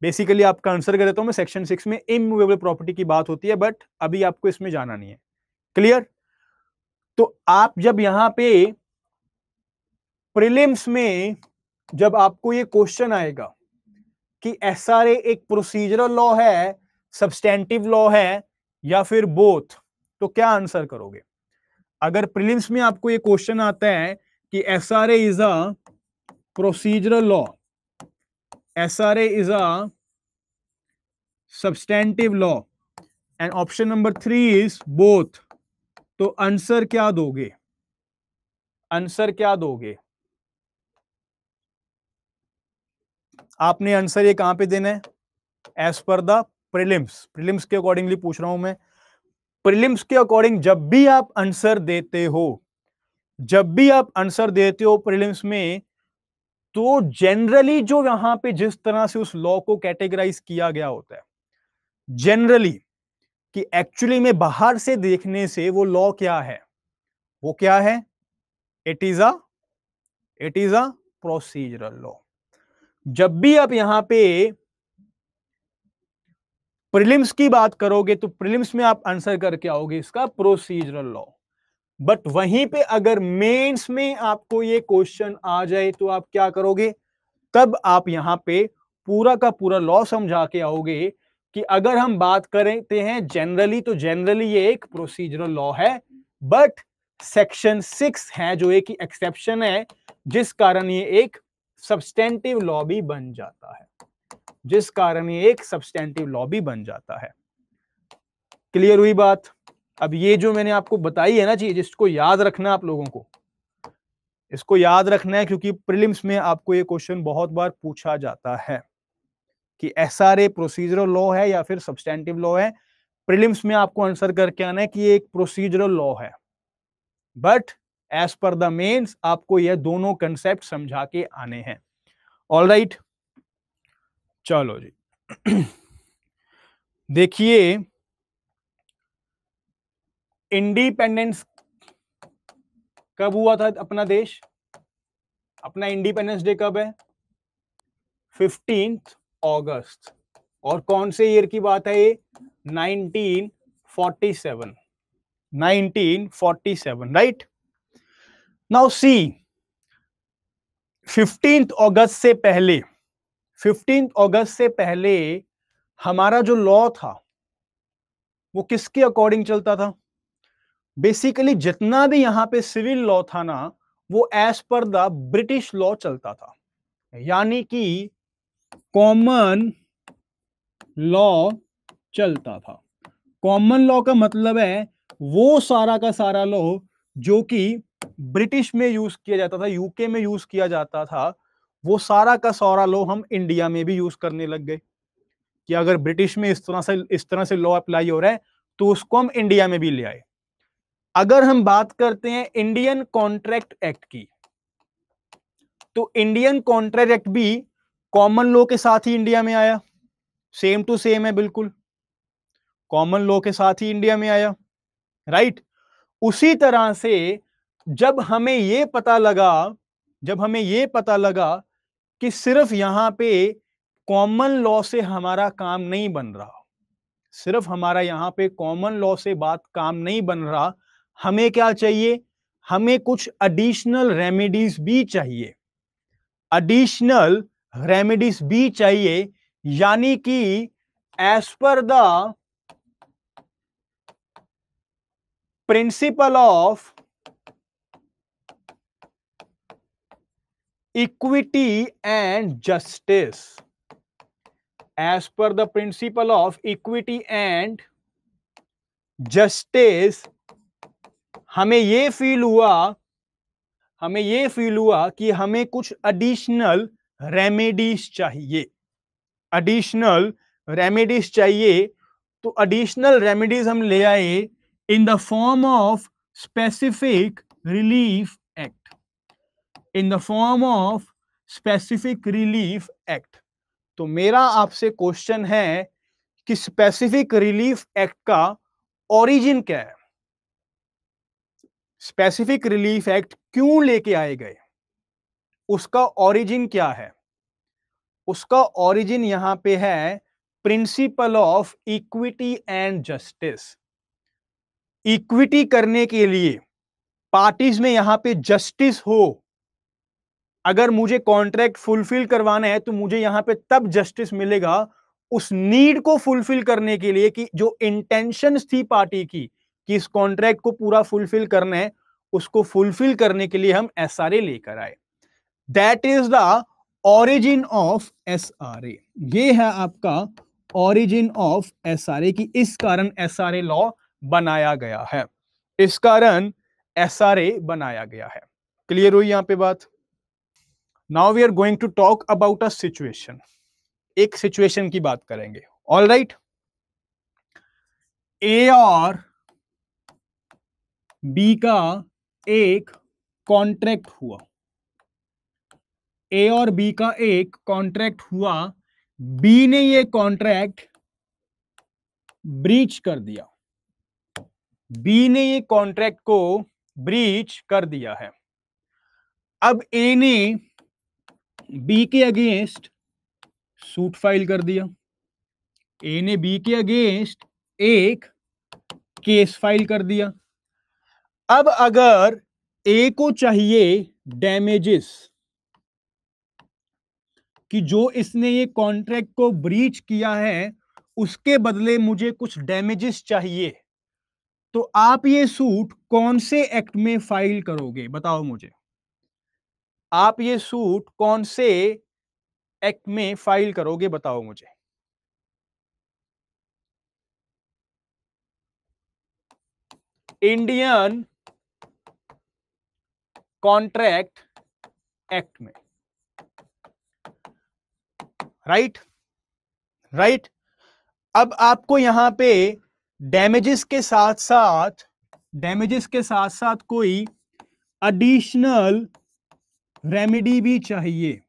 [SPEAKER 1] बेसिकली आपका आंसर कर देता हूं मैं। सेक्शन 6 में इमूवेबल प्रॉपर्टी की बात होती है, बट अभी आपको इसमें जाना नहीं है। क्लियर? तो आप जब यहां पे प्रीलिम्स में जब आपको ये क्वेश्चन आएगा कि एसआरए एक प्रोसीजरल लॉ है, सब्सटेंटिव लॉ है, या फिर बोथ, तो क्या आंसर करोगे? अगर प्रीलिम्स में आपको ये क्वेश्चन आता है कि SRA is a procedural law, SRA is a substantive law, and option number 3 is both, तो आंसर क्या दोगे? आंसर क्या दोगे? आपने आंसर ये कहां पे देना है? As per the prelims, prelims के अकॉर्डिंगली पूछ रहा हूं मैं। प्रीलिम्स के अकॉर्डिंग जब भी आप आंसर देते हो, जब भी आप आंसर देते हो प्रीलिम्स में, तो जनरली जो यहां पे जिस तरह से उस लॉ को कैटेगराइज किया गया होता है, जनरली कि एक्चुअली में बाहर से देखने से वो लॉ क्या है? वो क्या है? It is a procedural law. जब भी आप यहां पे प्रीलिम्स की बात करोगे तो प्रीलिम्स में आप आंसर करके आओगे इसका प्रोसीजरल लॉ, बट वहीं पे अगर मेंस में आपको ये क्वेश्चन आ जाए तो आप क्या करोगे? तब आप यहां पे पूरा का पूरा लॉ समझा के आओगे कि अगर हम बात करते हैं जनरली, तो जनरली ये एक प्रोसीजरल लॉ है, बट सेक्शन 6 है जो एक एक्सेप्शन है, जिस कारण ये एक सब्सटेंटिव लॉ भी बन जाता है, जिस कारण ये एक सब्सटेंटिव लॉ भी बन जाता है। क्लियर हुई बात? अब ये जो मैंने आपको बताई है ना चीज, इसको याद रखना आप लोगों को, इसको याद रखना है, क्योंकि प्रीलिम्स में आपको ये क्वेश्चन बहुत बार पूछा जाता है कि एसआरए प्रोसीजरल लॉ है या फिर सब्सटेंटिव लॉ है। प्रीलिम्स में आपको आंसर करके आना है कि ये एक प्रोसीजरल लॉ है, but as per the mains आपको ये दोनों कंसेप्ट समझा के आने हैं। ऑलराइट, चलो जी। देखिए, इंडिपेंडेंस कब हुआ था अपना देश? अपना इंडिपेंडेंस डे कब है? 15 अगस्त। और कौन से ईयर की बात है ये? 1947, 1947, राइट। नाउ सी, 15 अगस्त से पहले, 15 अगस्त से पहले हमारा जो लॉ था वो किसके अकॉर्डिंग चलता था? बेसिकली जितना भी यहां पे सिविल लॉ था ना, वो as per the British law चलता था, यानी कि कॉमन लॉ चलता था। कॉमन लॉ का मतलब है वो सारा का सारा लॉ जो कि ब्रिटिश में यूज किया जाता था, यूके में यूज किया जाता था, वो सारा का सारा लॉ हम इंडिया में भी यूज करने लग गए। कि अगर ब्रिटिश में इस तरह से लॉ अप्लाई हो रहा है तो उसको हम इंडिया में भी ले आए। अगर हम बात करते हैं इंडियन कॉन्ट्रैक्ट एक्ट की, तो इंडियन कॉन्ट्रैक्ट एक्ट भी कॉमन लॉ के साथ ही इंडिया में आया, सेम टू सेम है, बिल्कुल कॉमन लॉ के साथ ही इंडिया में आया, राइट। उसी तरह से जब हमें यह पता लगा कि सिर्फ यहां पे कॉमन लॉ से हमारा काम नहीं बन रहा, सिर्फ हमारा यहां पे कॉमन लॉ से बात काम नहीं बन रहा, हमें क्या चाहिए? हमें कुछ एडिशनल रेमेडीज भी चाहिए, एडिशनल रेमेडीज भी चाहिए, यानी कि as per the principle of equity and justice, as per the principle of equity and justice, हमें यह फील हुआ कि हमें कुछ एडिशनल रेमेडीज चाहिए, एडिशनल रेमेडीज चाहिए। तो एडिशनल रेमेडीज हम ले आए in the form of specific relief act, in the form of specific relief act. तो मेरा आपसे क्वेश्चन है कि स्पेसिफिक रिलीफ एक्ट का ओरिजिन क्या है? स्पेसिफिक रिलीफ एक्ट क्यों लेके आए गए? उसका ओरिजिन क्या है? उसका ओरिजिन यहां पे है principal of equity and justice. Equity करने के लिए पार्टीज में यहां पे जस्टिस हो, अगर मुझे कॉन्ट्रैक्ट फुलफिल करवाना है तो मुझे यहां पे तब जस्टिस मिलेगा, उस नीड को फुलफिल करने के लिए, कि जो इंटेंशंस थी पार्टी की कि इस कॉन्ट्रैक्ट को पूरा फुलफिल करना है, उसको फुलफिल करने के लिए हम एसआरए लेकर आए। That is the origin of SRA. ये है आपका ओरिजिन ऑफ एसआरए, की इस कारण एसआरए लॉ बनाया गया है, इस कारण एसआरए बनाया गया है। क्लियर हुई यहां पे बात? Now we are going to talk about a situation, एक सिचुएशन की बात करेंगे। ऑल राइट, ए और बी का एक कॉन्ट्रैक्ट हुआ, ए और बी का एक कॉन्ट्रैक्ट हुआ, बी ने ये कॉन्ट्रैक्ट ब्रीच कर दिया, बी ने ये कॉन्ट्रैक्ट को ब्रीच कर दिया है। अब ए ने बी के अगेंस्ट सूट फाइल कर दिया, ए ने बी के अगेंस्ट एक केस फाइल कर दिया। अब अगर ए को चाहिए डैमेजेस, कि जो इसने ये कॉन्ट्रैक्ट को ब्रीच किया है उसके बदले मुझे कुछ डैमेजेस चाहिए, तो आप ये सूट कौन से एक्ट में फाइल करोगे? बताओ मुझे, आप ये सूट कौन से एक्ट में फाइल करोगे? बताओ मुझे। इंडियन कॉन्ट्रैक्ट एक्ट में, राइट राइट। अब आपको यहां पे डैमेजेस के साथ साथ कोई एडिशनल रेमेडी भी चाहिए,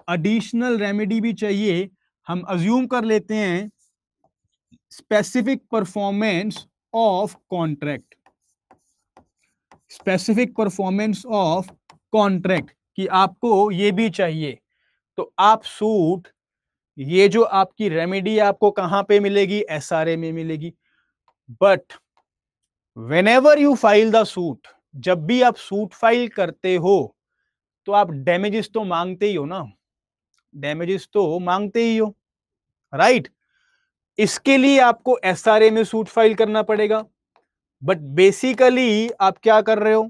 [SPEAKER 1] एडिशनल रेमेडी भी चाहिए। हम अज्यूम कर लेते हैं specific performance of contract, specific performance of contract, कि आपको ये भी चाहिए। तो आप सूट ये जो आपकी रेमेडी आपको कहां पे मिलेगी? एसआरए में मिलेगी। But whenever you file the suit, जब भी आप सूट फाइल करते हो तो आप डैमेजेस तो मांगते ही हो ना, डैमेजेस तो मांगते ही हो, राइट? इसके लिए आपको एसआरए में सूट फाइल करना पड़ेगा। बट बेसिकली आप क्या कर रहे हो?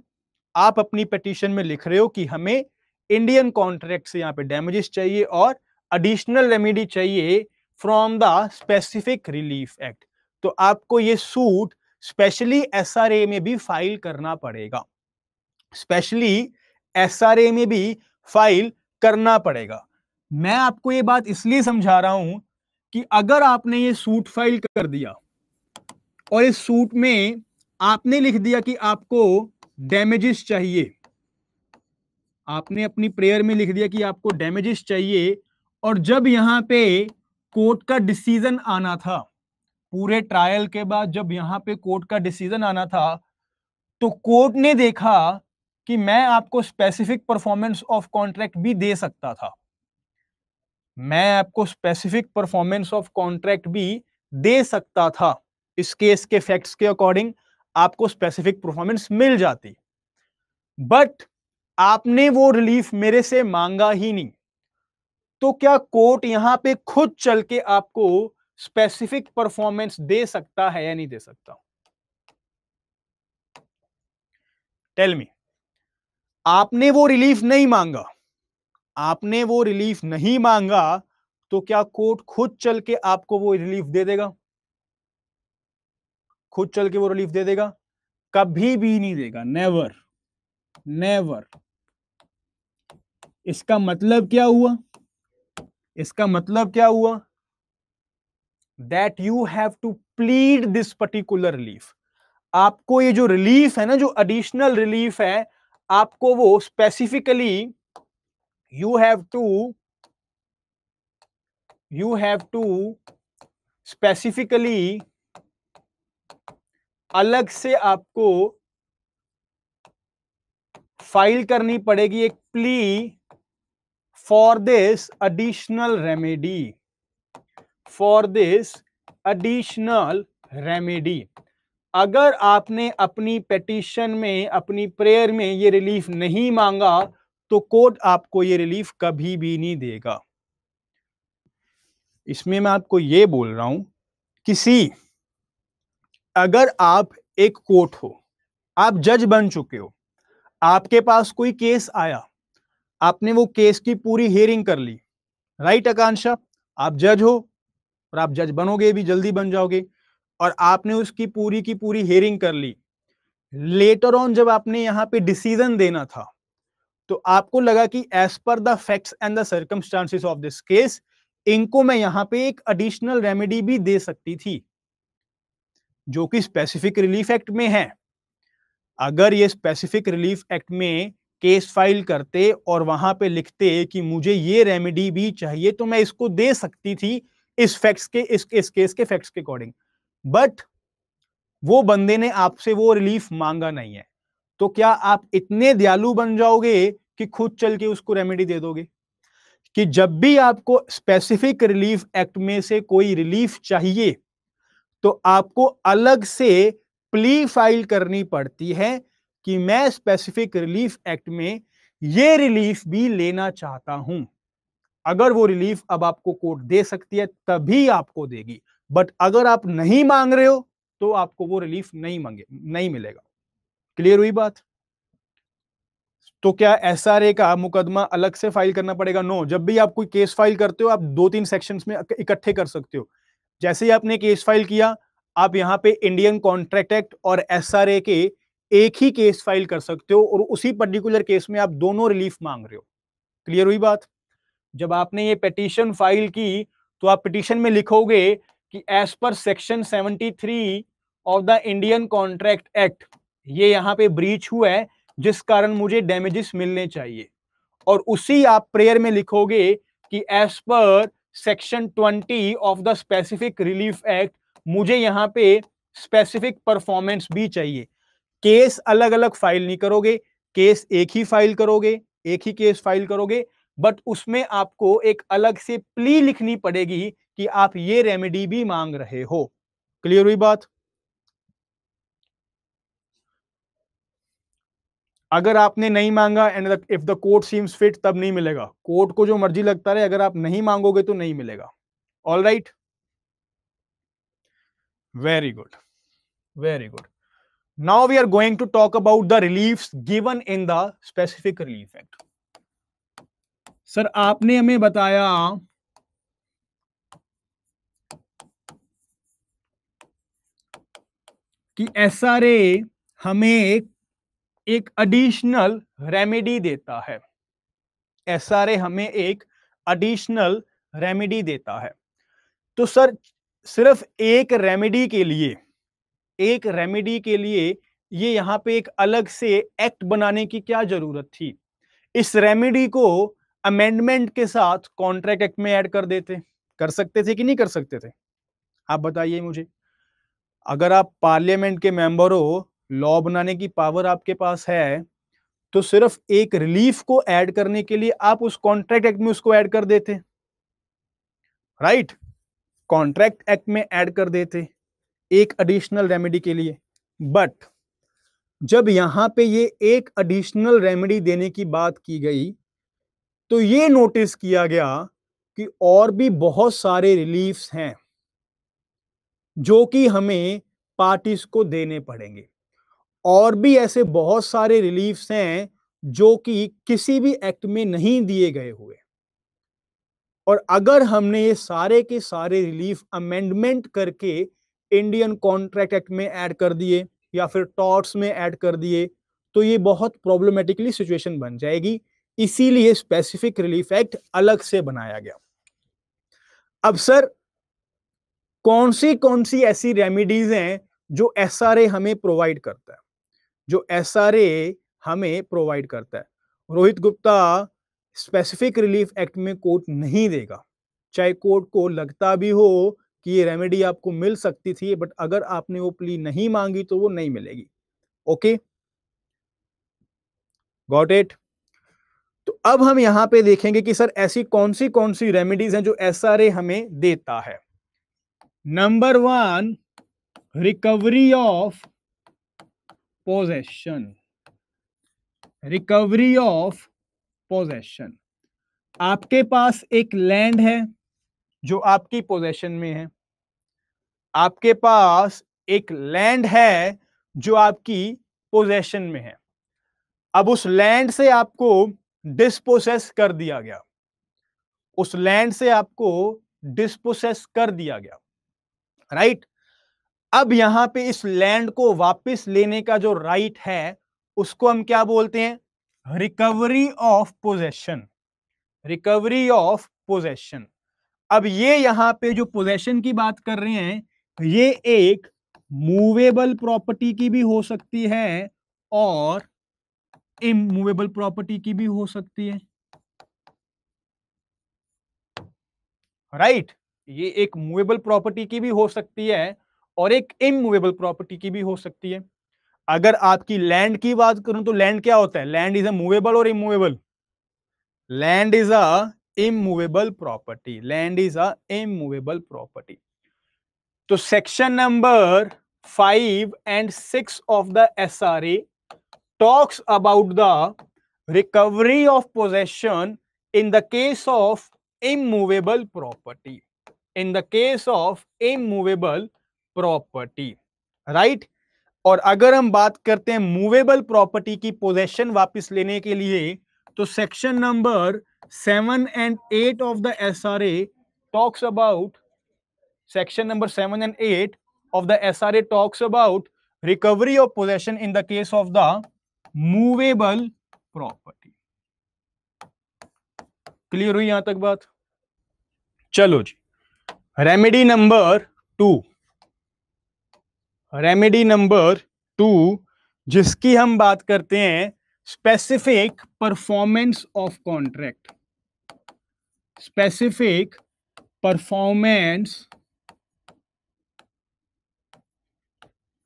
[SPEAKER 1] आप अपनी पिटीशन में लिख रहे हो कि हमें इंडियन कॉन्ट्रैक्ट से यहां पे डैमेजेस चाहिए और एडिशनल रेमेडी चाहिए from the specific relief act. तो आपको ये सूट स्पेशली एसआरए में भी फाइल करना पड़ेगा, स्पेशली एसआरए में भी फाइल करना पड़ेगा। मैं आपको ये बात इसलिए समझा रहा हूं कि अगर आपने ये सूट फाइल कर दिया और इस सूट में आपने लिख दिया कि आपको डैमेजेस चाहिए, आपने अपनी प्रेयर में लिख दिया कि आपको डैमेजेस चाहिए, और जब यहां पे कोर्ट का डिसीजन आना था, पूरे ट्रायल के बाद जब यहां पे कोर्ट का डिसीजन आना था, तो कोर्ट ने देखा कि मैं आपको स्पेसिफिक परफॉर्मेंस ऑफ कॉन्ट्रैक्ट भी दे सकता था, मैं आपको स्पेसिफिक परफॉर्मेंस ऑफ कॉन्ट्रैक्ट भी दे सकता था। इस केस के फैक्ट्स के अकॉर्डिंग आपको स्पेसिफिक परफॉर्मेंस मिल जाती, बट आपने वो रिलीफ मेरे से मांगा ही नहीं। तो क्या कोर्ट यहां पे खुद चल के आपको स्पेसिफिक परफॉर्मेंस दे सकता है या नहीं दे सकता? Tell me. आपने वो रिलीफ नहीं मांगा, आपने वो रिलीफ नहीं मांगा, तो क्या कोर्ट खुद चल के आपको वो रिलीफ दे देगा? खुद चल के वो रिलीफ दे देगा? कभी भी नहीं देगा, नेवर, नेवर। इसका मतलब क्या हुआ? इसका मतलब क्या हुआ? That you have to plead this particular relief. आपको ये जो रिलीफ है ना, जो एडिशनल रिलीफ है, आपको वो specifically you have to specifically अलग से आपको फाइल करनी पड़ेगी एक plea for this additional remedy, for this additional remedy. अगर आपने अपनी पिटीशन में, अपनी प्रेयर में ये रिलीफ नहीं मांगा, तो कोर्ट आपको ये रिलीफ कभी भी नहीं देगा। इसमें मैं आपको ये बोल रहा हूं, अगर आप एक कोर्ट हो, आप जज बन चुके हो, आपके पास कोई केस आया, आपने वो केस की पूरी हियरिंग कर ली, राइट आकांक्षा? आप जज हो और आप जज बनोगे भी, जल्दी बन जाओगे, और आपने उसकी पूरी की पूरी हियरिंग कर ली। लेटर ऑन जब आपने यहां पे डिसीजन देना था, तो आपको लगा कि as per the facts and the circumstances of this case, इनको मैं यहां पे एक एडिशनल रेमेडी भी दे सकती थी, जो कि स्पेसिफिक रिलीफ एक्ट में है। अगर ये स्पेसिफिक रिलीफ एक्ट में केस फाइल करते और वहां पे लिखते कि मुझे ये रेमेडी भी चाहिए, तो मैं इसको दे सकती थी इस फैक्ट्स के, इस केस के फैक्ट्स के अकॉर्डिंग। बट वो बंदे ने आपसे वो रिलीफ मांगा नहीं है, तो क्या आप इतने दयालु बन जाओगे कि खुद चल के उसको रेमेडी दे दोगे? कि जब भी आपको स्पेसिफिक रिलीफ एक्ट में से कोई रिलीफ चाहिए, तो आपको अलग से प्ली फाइल करनी पड़ती है कि मैं स्पेसिफिक रिलीफ एक्ट में ये रिलीफ भी लेना चाहता हूं। अगर वो रिलीफ अब आपको कोर्ट दे सकती है तभी आपको देगी, बट अगर आप नहीं मांग रहे हो तो आपको वो रिलीफ नहीं मिलेगा। क्लियर हुई बात? तो क्या एसआरए का मुकदमा अलग से फाइल करना पड़ेगा? नो। जब भी आप कोई केस फाइल करते हो, आप 2-3 सेक्शंस में इकट्ठे कर सकते हो। जैसे ही आपने केस फाइल किया, आप यहां पे इंडियन कॉन्ट्रैक्ट एक्ट और एसआरए के एक ही केस फाइल कर सकते हो, और उसी पर्टिकुलर केस में आप दोनों रिलीफ मांग रहे हो। क्लियर हुई बात? जब आपने ये पिटीशन फाइल की, तो आप पिटीशन में लिखोगे कि as per section 73 of the Indian contract act, ये यहां पे ब्रीच हुआ है, जिस कारण मुझे डैमेजेस मिलने चाहिए। और उसी आप प्रेयर में लिखोगे कि as per section 20 of the specific relief act, मुझे यहां पे स्पेसिफिक परफॉर्मेंस भी चाहिए। केस अलग अलग फाइल नहीं करोगे, केस एक ही फाइल करोगे, एक ही केस फाइल करोगे, बट उसमें आपको एक अलग से प्ली लिखनी पड़ेगी कि आप ये रेमेडी भी मांग रहे हो। क्लियर हुई बात? अगर आपने नहीं मांगा and if the court seems fit, तब नहीं मिलेगा। कोर्ट को जो मर्जी लगता रहे, अगर आप नहीं मांगोगे तो नहीं मिलेगा। All right, very good, very good. Now we are going to talk about the reliefs given in the specific relief act. Sir आपने हमें बताया कि एसआरए हमें एक एडिशनल रेमेडी देता है। एसआरए हमें एक एडिशनल रेमेडी देता है। तो सर सिर्फ एक रेमेडी के लिए ये यहां पे एक अलग से एक्ट बनाने की क्या जरूरत थी? इस रेमेडी को अमेंडमेंट के साथ कॉन्ट्रैक्ट एक्ट में ऐड कर देते। कर सकते थे कि नहीं कर सकते थे? आप बताइए मुझे। अगर आप पार्लियामेंट के मेंबर हो, लॉ बनाने की पावर आपके पास है, तो सिर्फ एक रिलीफ को ऐड करने के लिए आप उस कॉन्ट्रैक्ट एक्ट में उसको ऐड कर देते। राइट, कॉन्ट्रैक्ट एक्ट में ऐड कर देते एक एडिशनल रेमेडी के लिए। बट जब यहां पे ये एक एडिशनल रेमेडी देने की बात की गई, तो ये नोटिस किया गया कि और भी बहुत सारे रिलीफ्स हैं जो कि हमें पार्टीज को देने पड़ेंगे। और भी ऐसे बहुत सारे रिलीफ्स हैं जो कि किसी भी एक्ट में नहीं दिए गए हुए। और अगर हमने ये सारे के सारे रिलीफ अमेंडमेंट करके इंडियन कॉन्ट्रैक्ट एक्ट में ऐड कर दिए या फिर टॉर्ट्स में ऐड कर दिए, तो ये बहुत प्रॉब्लमेटिकली सिचुएशन बन जाएगी। इसीलिए स्पेसिफिक रिलीफ एक्ट अलग से बनाया गया। अब सर कौन सी ऐसी रेमेडीज हैं जो एसआरए हमें प्रोवाइड करता है? जो एसआरए हमें प्रोवाइड करता है, Rohit Gupta, specific relief act में कोर्ट नहीं देगा। चाहे कोर्ट को लगता भी हो कि ये रेमेडी आपको मिल सकती थी, बट अगर आपने वो प्ली नहीं मांगी तो वो नहीं मिलेगी। Okay, got it? तो अब हम यहां पे देखेंगे कि सर ऐसी कौन सी रेमेडीज हैं जो एसआरए हमें देता है। Number 1, recovery of possession. Recovery of possession. आपके पास एक लैंड है जो आपकी पोजेशन में है। आपके पास एक लैंड है जो आपकी पोजेशन में है। अब उस लैंड से आपको डिस्पोसेस कर दिया गया। उस लैंड से आपको डिस्पोसेस कर दिया गया, राइट? अब यहां पे इस लैंड को वापस लेने का जो राइट है उसको हम क्या बोलते हैं? Recovery of possession. Recovery of possession. अब ये यहां पे जो पोजेशन की बात कर रहे हैं, ये एक मूवेबल प्रॉपर्टी की भी हो सकती है और इमूवेबल प्रॉपर्टी की भी हो सकती है, राइट? ये एक मूवेबल प्रॉपर्टी की भी हो सकती है और एक इमूवेबल प्रॉपर्टी की भी हो सकती है। अगर आपकी लैंड की बात करूं तो लैंड क्या होता है? लैंड इज अ मूवेबल और immovable? Land is a immovable property. Land is a immovable property. तो section number 5 and 6 of the SRA talks about the recovery of possession in the case of immovable property. In the case of immovable property, right? और अगर हम बात करते हैं मूवेबल प्रॉपर्टी की पोजेशन वापस लेने के लिए, तो section number 7 and 8 of the SRA talks about Section number 7 and 8 of the SRA talks about recovery of possession in the case of the movable property. Clear हुई यहां तक बात? चलो जी, रेमेडी नंबर 2। रेमेडी नंबर 2 जिसकी हम बात करते हैं, specific performance of contract. Specific performance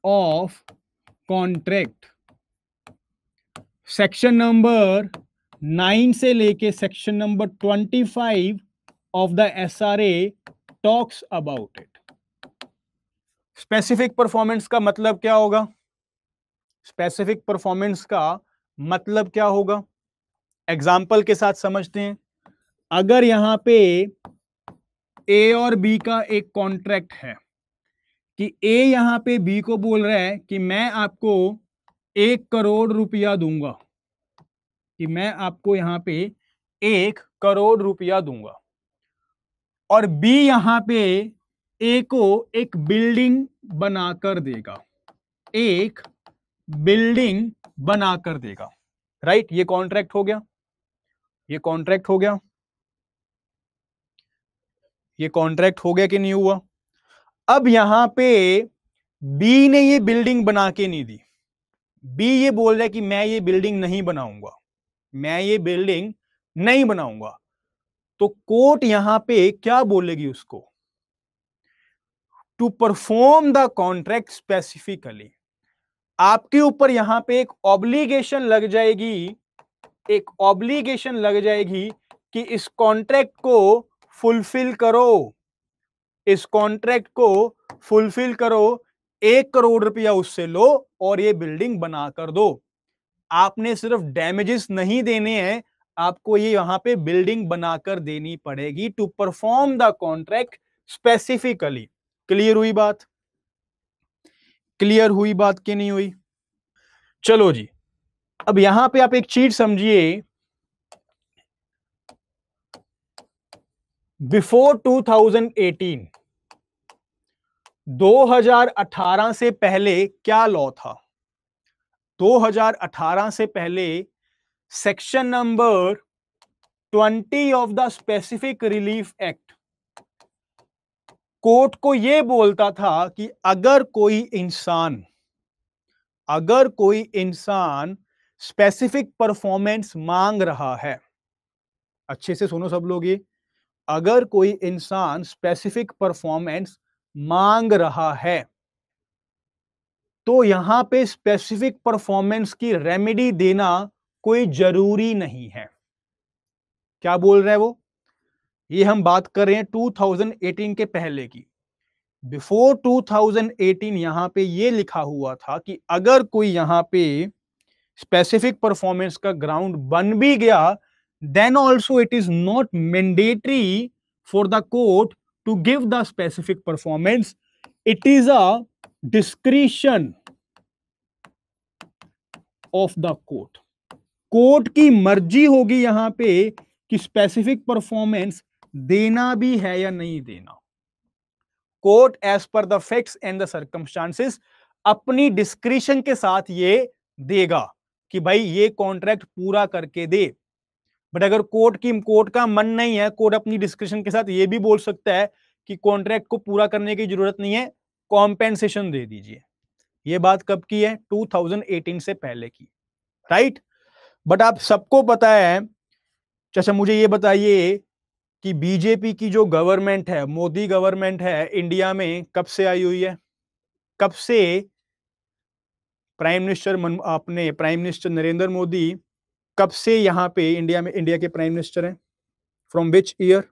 [SPEAKER 1] of contract. Section number 9 से लेके section number 25 of the SRA talks about it. Specific performance का मतलब क्या होगा? स्पेसिफिक परफॉर्मेंस का मतलब क्या होगा? एग्जाम्पल के साथ समझते हैं। अगर यहां पे ए और बी का एक कॉन्ट्रैक्ट है कि ए यहां पे बी को बोल रहा है कि मैं आपको 1 करोड़ रुपया दूंगा, कि मैं आपको यहां पे 1 करोड़ रुपया दूंगा, और बी यहां पे ए को एक बिल्डिंग बनाकर देगा, एक बिल्डिंग बनाकर देगा। राइट, ये कॉन्ट्रैक्ट हो गया, ये कॉन्ट्रैक्ट हो गया, ये कॉन्ट्रैक्ट हो गया कि नहीं हुआ? अब यहां पे बी ने ये बिल्डिंग बना के नहीं दी, बी ये बोल रहा है कि मैं ये बिल्डिंग नहीं बनाऊंगा, मैं ये बिल्डिंग नहीं बनाऊंगा। तो कोर्ट यहां पे क्या बोलेगी उसको? To perform the contract specifically. आपके ऊपर यहां पे एक ऑब्लिगेशन लग जाएगी, एक ऑब्लिगेशन लग जाएगी कि इस कॉन्ट्रैक्ट को फुलफिल करो, इस कॉन्ट्रैक्ट को फुलफिल करो, 1 करोड़ रुपया उससे लो और ये बिल्डिंग बना कर दो। आपने सिर्फ डैमेजेस नहीं देने हैं, आपको ये यहां पे बिल्डिंग बनाकर देनी पड़ेगी to perform the contract specifically. Clear हुई बात? क्लियर हुई बात कि नहीं हुई? चलो जी, अब यहां पे आप एक चीज समझिए, बिफोर 2018, 2018 से पहले क्या लॉ था? 2018 से पहले section number 20 of the specific relief act court को यह बोलता था कि अगर कोई इंसान स्पेसिफिक परफॉर्मेंस मांग रहा है, अच्छे से सुनो सब लोग, ये अगर कोई इंसान स्पेसिफिक परफॉर्मेंस मांग रहा है तो यहां पे स्पेसिफिक परफॉर्मेंस की रेमेडी देना कोई जरूरी नहीं है। क्या बोल रहे हैं वो? ये हम बात कर रहे हैं 2018 के पहले की। बिफोर 2018 यहां पे ये लिखा हुआ था कि अगर कोई यहां पे स्पेसिफिक परफॉर्मेंस का ग्राउंड बन भी गया, then also it is not mandatory for the court to give the specific performance, it is a discretion of the court. Court की मर्जी होगी यहां पे कि स्पेसिफिक परफॉर्मेंस देना भी है या नहीं देना। Court as per the facts and the circumstances अपनी डिस्क्रिशन के साथ ये देगा कि भाई ये कॉन्ट्रैक्ट पूरा करके दे। बट अगर कोर्ट का मन नहीं है, कोर्ट अपनी डिस्क्रिशन के साथ ये भी बोल सकता है कि कॉन्ट्रैक्ट को पूरा करने की जरूरत नहीं है, कॉम्पेंसेशन दे दीजिए। ये बात कब की है? 2018 से पहले की, राइट? बट आप सबको पता है, चाचा मुझे ये बताइए कि बीजेपी की जो गवर्नमेंट है, मोदी गवर्नमेंट है, इंडिया में कब से आई हुई है? कब से प्राइम मिनिस्टर नरेंद्र मोदी कब से यहां पे इंडिया के प्राइम मिनिस्टर हैं? From which year?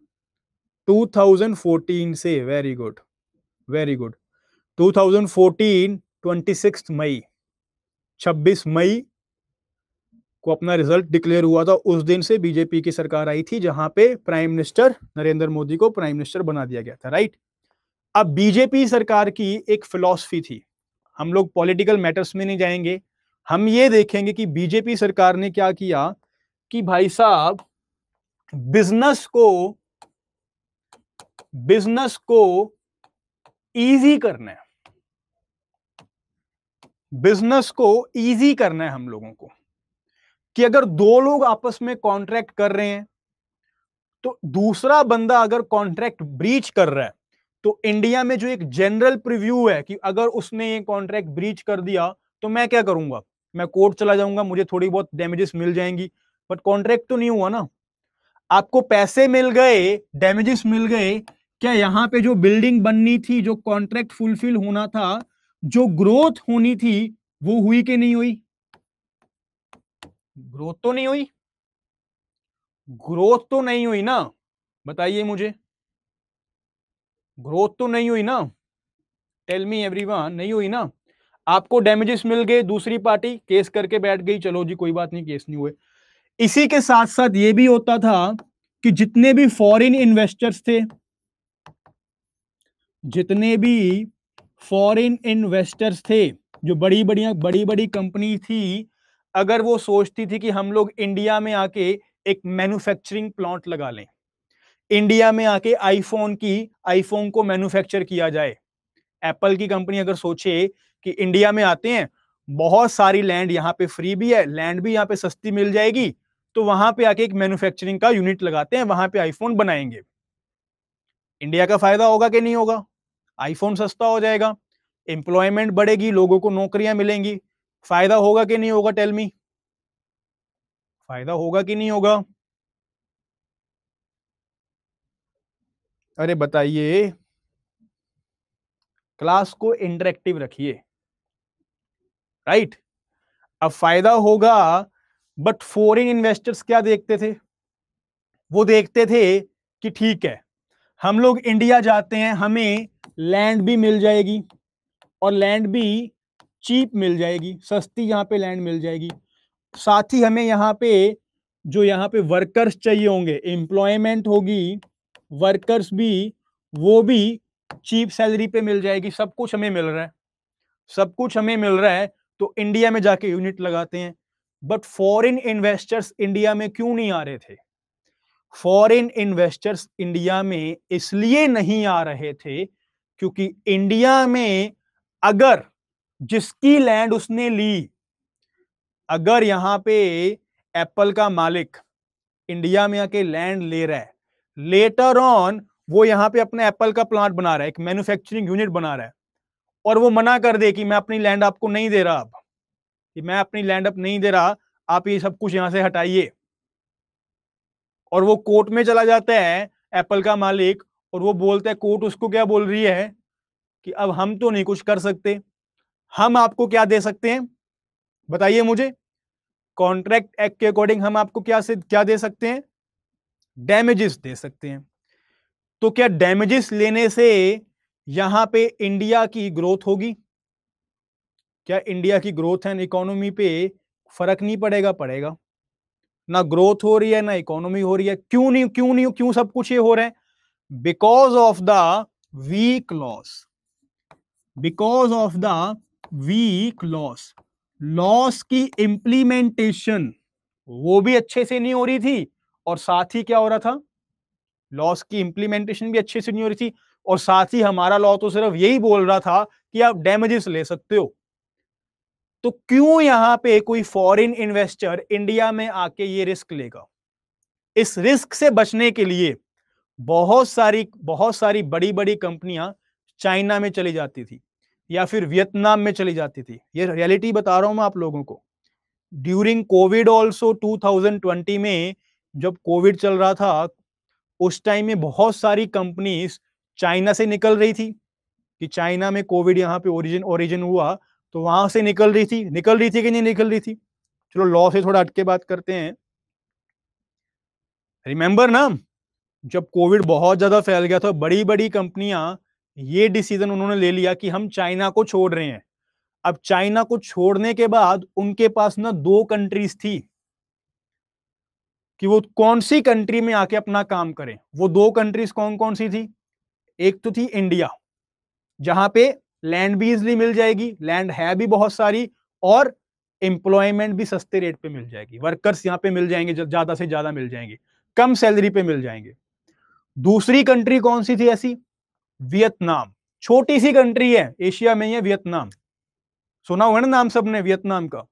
[SPEAKER 1] 2014 से। Very good, very good. 2014 26 मई को अपना रिजल्ट डिक्लेयर हुआ था। उस दिन से बीजेपी की सरकार आई थी जहां पे प्राइम मिनिस्टर नरेंद्र मोदी को प्राइम मिनिस्टर बना दिया गया था, राइट? अब बीजेपी सरकार की एक फिलॉसफी थी, हम लोग पॉलिटिकल मैटर्स में नहीं जाएंगे, हम ये देखेंगे कि बीजेपी सरकार ने क्या किया कि भाई साहब बिजनेस को इजी करना है, बिजनेस को इजी करना है हम लोगों को, कि अगर दो लोग आपस में कॉन्ट्रैक्ट कर रहे हैं तो दूसरा बंदा अगर कॉन्ट्रैक्ट ब्रीच कर रहा है तो इंडिया में जो एक जनरल प्रीव्यू है कि अगर उसने ये कॉन्ट्रैक्ट ब्रीच कर दिया तो मैं क्या करूंगा? मैं कोर्ट चला जाऊंगा, मुझे थोड़ी बहुत डैमेजेस मिल जाएंगी, बट कॉन्ट्रैक्ट तो नहीं हुआ ना। आपको पैसे मिल गए, डैमेजेस मिल गए, क्या यहां पे जो बिल्डिंग बननी थी, जो कॉन्ट्रैक्ट फुलफिल होना था, जो ग्रोथ होनी थी, वो हुई कि नहीं हुई? ग्रोथ तो नहीं हुई। ग्रोथ तो नहीं हुई ना, बताइए मुझे, ग्रोथ तो नहीं हुई ना, टेल मी एवरीवन, नहीं हुई ना। आपको डैमेजेस मिल गए, दूसरी पार्टी केस करके बैठ गई, चलो जी कोई बात नहीं, केस नहीं हुए। इसी के साथ साथ ये भी होता था कि जितने भी फॉरेन इन्वेस्टर्स थे, जितने भी फॉरेन इन्वेस्टर्स थे, जो बड़ी बड़ी कंपनी थी, अगर वो सोचती थी कि हम लोग इंडिया में आके एक मैन्युफैक्चरिंग प्लांट लगा लें, इंडिया में आके आईफोन को मैन्युफैक्चर किया जाए, एप्पल की कंपनी अगर सोचे कि इंडिया में आते हैं, बहुत सारी लैंड यहां पे फ्री भी है, लैंड भी यहां पे सस्ती मिल जाएगी, तो वहां पे आके एक मैन्युफैक्चरिंग का यूनिट लगाते हैं, वहां पे आईफोन बनाएंगे, इंडिया का फायदा होगा कि नहीं होगा? आईफोन सस्ता हो जाएगा, एम्प्लॉयमेंट बढ़ेगी, लोगों को नौकरियां मिलेंगी, फायदा होगा कि नहीं होगा? टेल मी, फायदा होगा कि नहीं होगा? अरे बताइए, क्लास को इंटरेक्टिव रखिए, राइट? अब फायदा होगा, बट फॉरेन इन्वेस्टर्स क्या देखते थे? वो देखते थे कि ठीक है, हम लोग इंडिया जाते हैं, हमें लैंड भी मिल जाएगी, और लैंड भी चीप मिल जाएगी, सस्ती यहाँ पे लैंड मिल जाएगी, साथ ही हमें यहाँ पे जो यहाँ पे वर्कर्स चाहिए होंगे, एम्प्लॉयमेंट होगी, वर्कर्स भी, वो भी चीप सैलरी पे मिल जाएगी, सब कुछ हमें मिल रहा है, सब कुछ हमें मिल रहा है, तो इंडिया में जाके यूनिट लगाते हैं। बट फॉरेन इन्वेस्टर्स इंडिया में क्यों नहीं आ रहे थे? फॉरेन इन्वेस्टर्स इंडिया में इसलिए नहीं आ रहे थे क्योंकि इंडिया में अगर जिसकी लैंड उसने ली, अगर यहां पे एप्पल का मालिक इंडिया में आके लैंड ले रहा है, लेटर ऑन वो यहां पे अपने एप्पल का प्लांट बना रहा है, एक मैन्युफैक्चरिंग यूनिट बना रहा है, और वो मना कर दे कि मैं अपनी लैंड आपको नहीं दे रहा, अब कि मैं अपनी लैंड अब नहीं दे रहा, आप ये सब कुछ यहां से हटाइए, और वो कोर्ट में चला जाता है एप्पल का मालिक, और वो बोलता है, कोर्ट उसको क्या बोल रही है कि अब हम तो नहीं कुछ कर सकते, हम आपको क्या दे सकते हैं, बताइए मुझे, कॉन्ट्रैक्ट एक्ट के अकॉर्डिंग हम आपको क्या दे सकते हैं? डैमेजेस दे सकते हैं। तो क्या डैमेजेस लेने से यहां पे इंडिया की ग्रोथ होगी? क्या इंडिया की ग्रोथ एंड इकोनॉमी पे फर्क नहीं पड़ेगा? पड़ेगा ना, ग्रोथ हो रही है ना इकोनॉमी हो रही है, क्यों सब कुछ ये हो रहा है? Because of the weak laws, because of the weak laws, laws की इंप्लीमेंटेशन वो भी अच्छे से नहीं हो रही थी, और साथ ही क्या हो रहा था? लॉस की इंप्लीमेंटेशन भी अच्छे से नहीं हो रही थी, और साथ ही हमारा लॉ तो सिर्फ यही बोल रहा था कि आप डैमेजेस ले सकते हो। तो क्यों यहां पे कोई फॉरेन इन्वेस्टर इंडिया में आके ये रिस्क लेगा? इस रिस्क से बचने के लिए बहुत सारी बड़ी बड़ी कंपनियां चाइना में चली जाती थी, या फिर वियतनाम में चली जाती थी। ये रियलिटी बता रहा हूं मैं आप लोगों को। ड्यूरिंग कोविड ऑल्सो 2020 में, जब कोविड चल रहा था, उस टाइम में बहुत सारी कंपनीज चाइना से निकल रही थी, कि चाइना में कोविड यहाँ पे ओरिजिन हुआ, तो वहां से निकल रही थी कि नहीं निकल रही थी? चलो लॉ से थोड़ा हटके बात करते हैं। रिमेंबर ना, जब कोविड बहुत ज्यादा फैल गया था, बड़ी बड़ी कंपनियां, ये डिसीजन उन्होंने ले लिया कि हम चाइना को छोड़ रहे हैं। अब चाइना को छोड़ने के बाद उनके पास ना दो कंट्रीज थी कि वो कौन सी कंट्री में आके अपना काम करें। वो दो कंट्रीज कौन कौन सी थी? एक तो थी इंडिया, जहां पे लैंड भी इजिली मिल जाएगी, लैंड है भी बहुत सारी, और एम्प्लॉयमेंट भी सस्ते रेट पे मिल जाएगी, वर्कर्स यहां पे मिल जाएंगे, ज्यादा से ज्यादा मिल जाएंगे, कम सैलरी पे मिल जाएंगे। दूसरी कंट्री कौन सी थी ऐसी? वियतनाम। छोटी सी कंट्री है, एशिया में ही है वियतनाम, सुना हुआ ना नाम सबने वियतनाम का?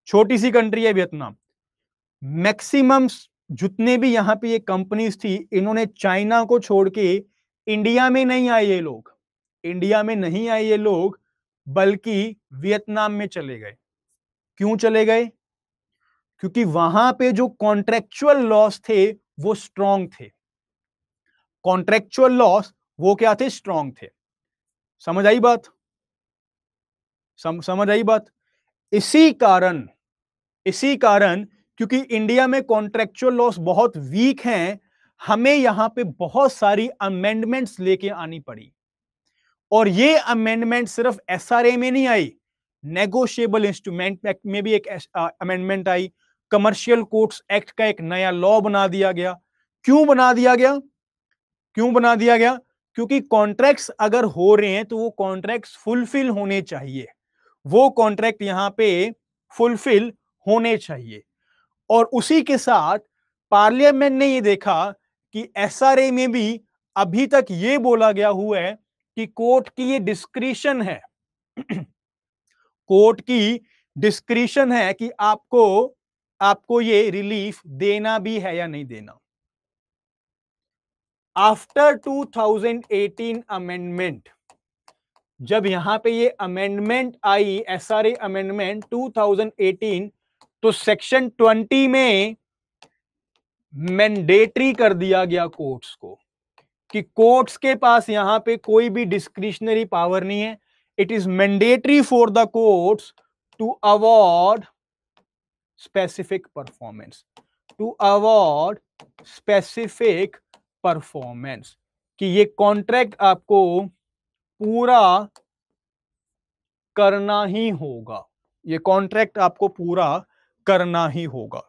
[SPEAKER 1] छोटी सी कंट्री है वियतनाम। मैक्सिमम जितने भी यहां पे ये कंपनीज थी, इन्होंने चाइना को छोड़ के इंडिया में नहीं आए ये लोग, इंडिया में नहीं आए ये लोग, बल्कि वियतनाम में चले गए। क्यों चले गए? क्योंकि वहां पे जो कॉन्ट्रेक्चुअल लॉस थे वो स्ट्रांग थे, कॉन्ट्रेक्चुअल लॉस वो क्या थे? स्ट्रांग थे। समझ आई बात? समझ आई बात? इसी कारण, इसी कारण क्योंकि इंडिया में कॉन्ट्रेक्चुअल लॉस बहुत वीक हैं, हमें यहां पे बहुत सारी अमेंडमेंट्स लेके आनी पड़ी। और ये अमेंडमेंट सिर्फ एसआरए में नहीं आई, नेगोशिएबल इंस्ट्रूमेंट एक्ट में भी एक अमेंडमेंट आई, कमर्शियल कोर्ट्स एक्ट का एक नया लॉ बना दिया गया। क्यों बना दिया गया? क्यों बना दिया गया? क्योंकि कॉन्ट्रैक्ट्स अगर हो रहे हैं तो वो कॉन्ट्रैक्ट्स फुलफिल होने चाहिए, वो कॉन्ट्रैक्ट यहां पे फुलफिल होने चाहिए। और उसी के साथ पार्लियामेंट ने ये देखा कि एसआरए में भी अभी तक ये बोला गया हुआ है कि कोर्ट की ये डिस्क्रिशन है कोर्ट की डिस्क्रिशन है कि आपको ये रिलीफ देना भी है या नहीं देना। आफ्टर 2018 अमेंडमेंट, जब यहां पे ये अमेंडमेंट आई, एसआरए अमेंडमेंट 2018, तो सेक्शन 20 में मैंडेटरी कर दिया गया कोर्ट्स को कि कोर्ट्स के पास यहां पे कोई भी डिस्क्रिशनरी पावर नहीं है। It is mandatory for the courts to award specific performance, to award specific performance, कि ये कॉन्ट्रैक्ट आपको पूरा करना ही होगा, ये कॉन्ट्रैक्ट आपको पूरा करना ही होगा।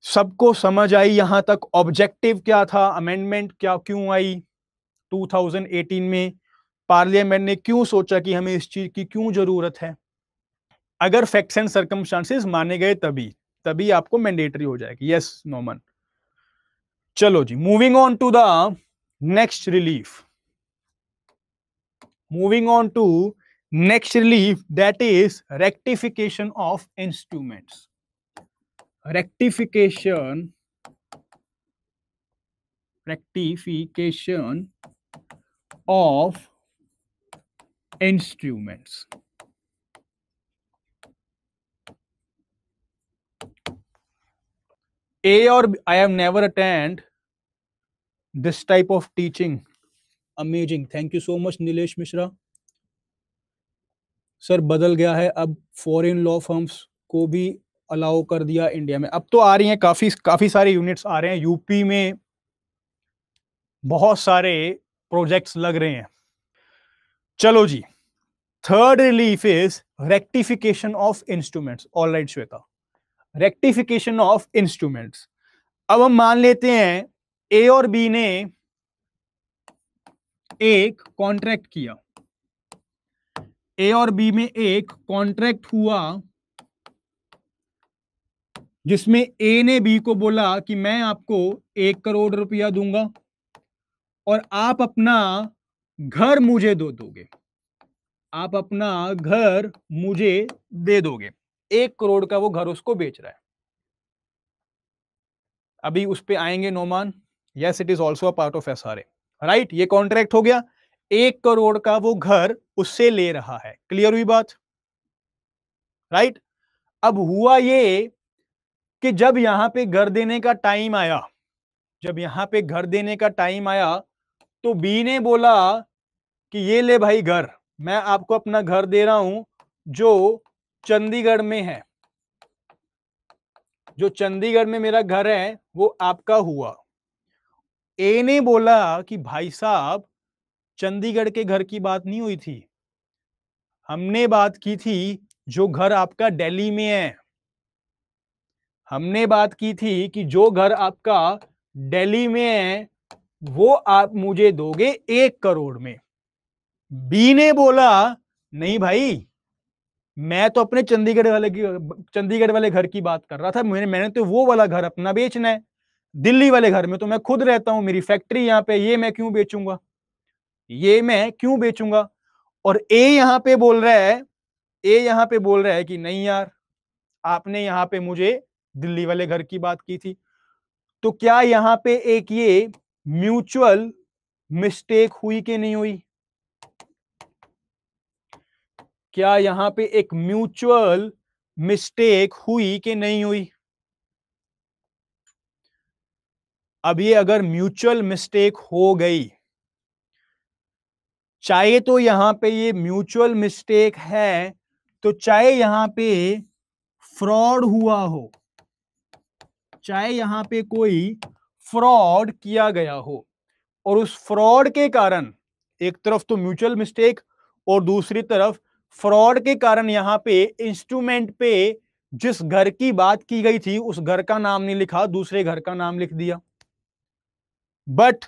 [SPEAKER 1] सबको समझ आई यहां तक? ऑब्जेक्टिव क्या था, अमेंडमेंट क्या क्यों आई 2018 में, पार्लियामेंट ने क्यों सोचा कि हमें इस चीज की क्यों जरूरत है? अगर फैक्ट्स एंड सर्कमस्टांसेस माने गए तभी तभी आपको मैंडेटरी हो जाएगी। यस नोमन। चलो जी, moving on to the next relief, moving on to next relief, that is rectification of instruments. rectification of instruments। A or B, I have never attended this type of teaching. Amazing, thank you so much Nilesh Mishra sir. बदल गया है अब, फॉरेन लॉ फर्म्स को भी अलाउ कर दिया इंडिया में। अब तो आ रही हैं काफी सारे यूनिट्स आ रहे हैं, यूपी में बहुत सारे प्रोजेक्ट्स लग रहे हैं। चलो जी, third relief is rectification of instruments. All right Shweta, rectification of instruments. अब हम मान लेते हैं ए और बी ने एक कॉन्ट्रैक्ट किया, ए और बी में एक कॉन्ट्रैक्ट हुआ जिसमें ए ने बी को बोला कि मैं आपको 1 करोड़ रुपया दूंगा और आप अपना घर मुझे दे दोगे, आप अपना घर मुझे दे दोगे। 1 करोड़ का वो घर उसको बेच रहा है। अभी उस पे आएंगे Noman. Yes, it is also a part of SRA, right. ये कॉन्ट्रैक्ट हो गया, 1 करोड़ का वो घर उससे ले रहा है। क्लियर हुई बात, राइट। अब हुआ ये कि जब यहां पे घर देने का टाइम आया, जब यहां पे घर देने का टाइम आया, तो बी ने बोला कि ये ले भाई घर, मैं आपको अपना घर दे रहा हूं जो चंडीगढ़ में है, जो चंडीगढ़ में मेरा घर है वो आपका हुआ। ए ने बोला कि भाई साहब, चंडीगढ़ के घर की बात नहीं हुई थी, हमने बात की थी जो घर आपका दिल्ली में है, हमने बात की थी कि जो घर आपका दिल्ली में है वो आप मुझे दोगे 1 करोड़ में। बी ने बोला नहीं भाई, मैं तो अपने चंडीगढ़ वाले घर की बात कर रहा था, मैंने तो वो वाला घर अपना बेचना है, दिल्ली वाले घर में तो मैं खुद रहता हूं, मेरी फैक्ट्री यहां पे, ये मैं क्यों बेचूंगा, ये मैं क्यों बेचूंगा। और ए यहां पे बोल रहा है, ए यहां पे बोल रहा है कि नहीं यार, आपने यहां पे मुझे दिल्ली वाले घर की बात की थी। तो क्या यहां पे एक ये म्यूचुअल मिस्टेक हुई कि नहीं हुई? क्या यहां पे एक म्यूचुअल मिस्टेक हुई कि नहीं हुई? अब ये अगर म्यूचुअल मिस्टेक हो गई, चाहे तो यहां पे ये म्यूचुअल मिस्टेक है, तो चाहे यहां पे फ्रॉड हुआ हो, चाहे यहां पे कोई फ्रॉड किया गया हो और उस फ्रॉड के कारण, एक तरफ तो म्यूचुअल मिस्टेक और दूसरी तरफ फ्रॉड के कारण यहां पे इंस्ट्रूमेंट पे जिस घर की बात की गई थी उस घर का नाम नहीं लिखा, दूसरे घर का नाम लिख दिया। बट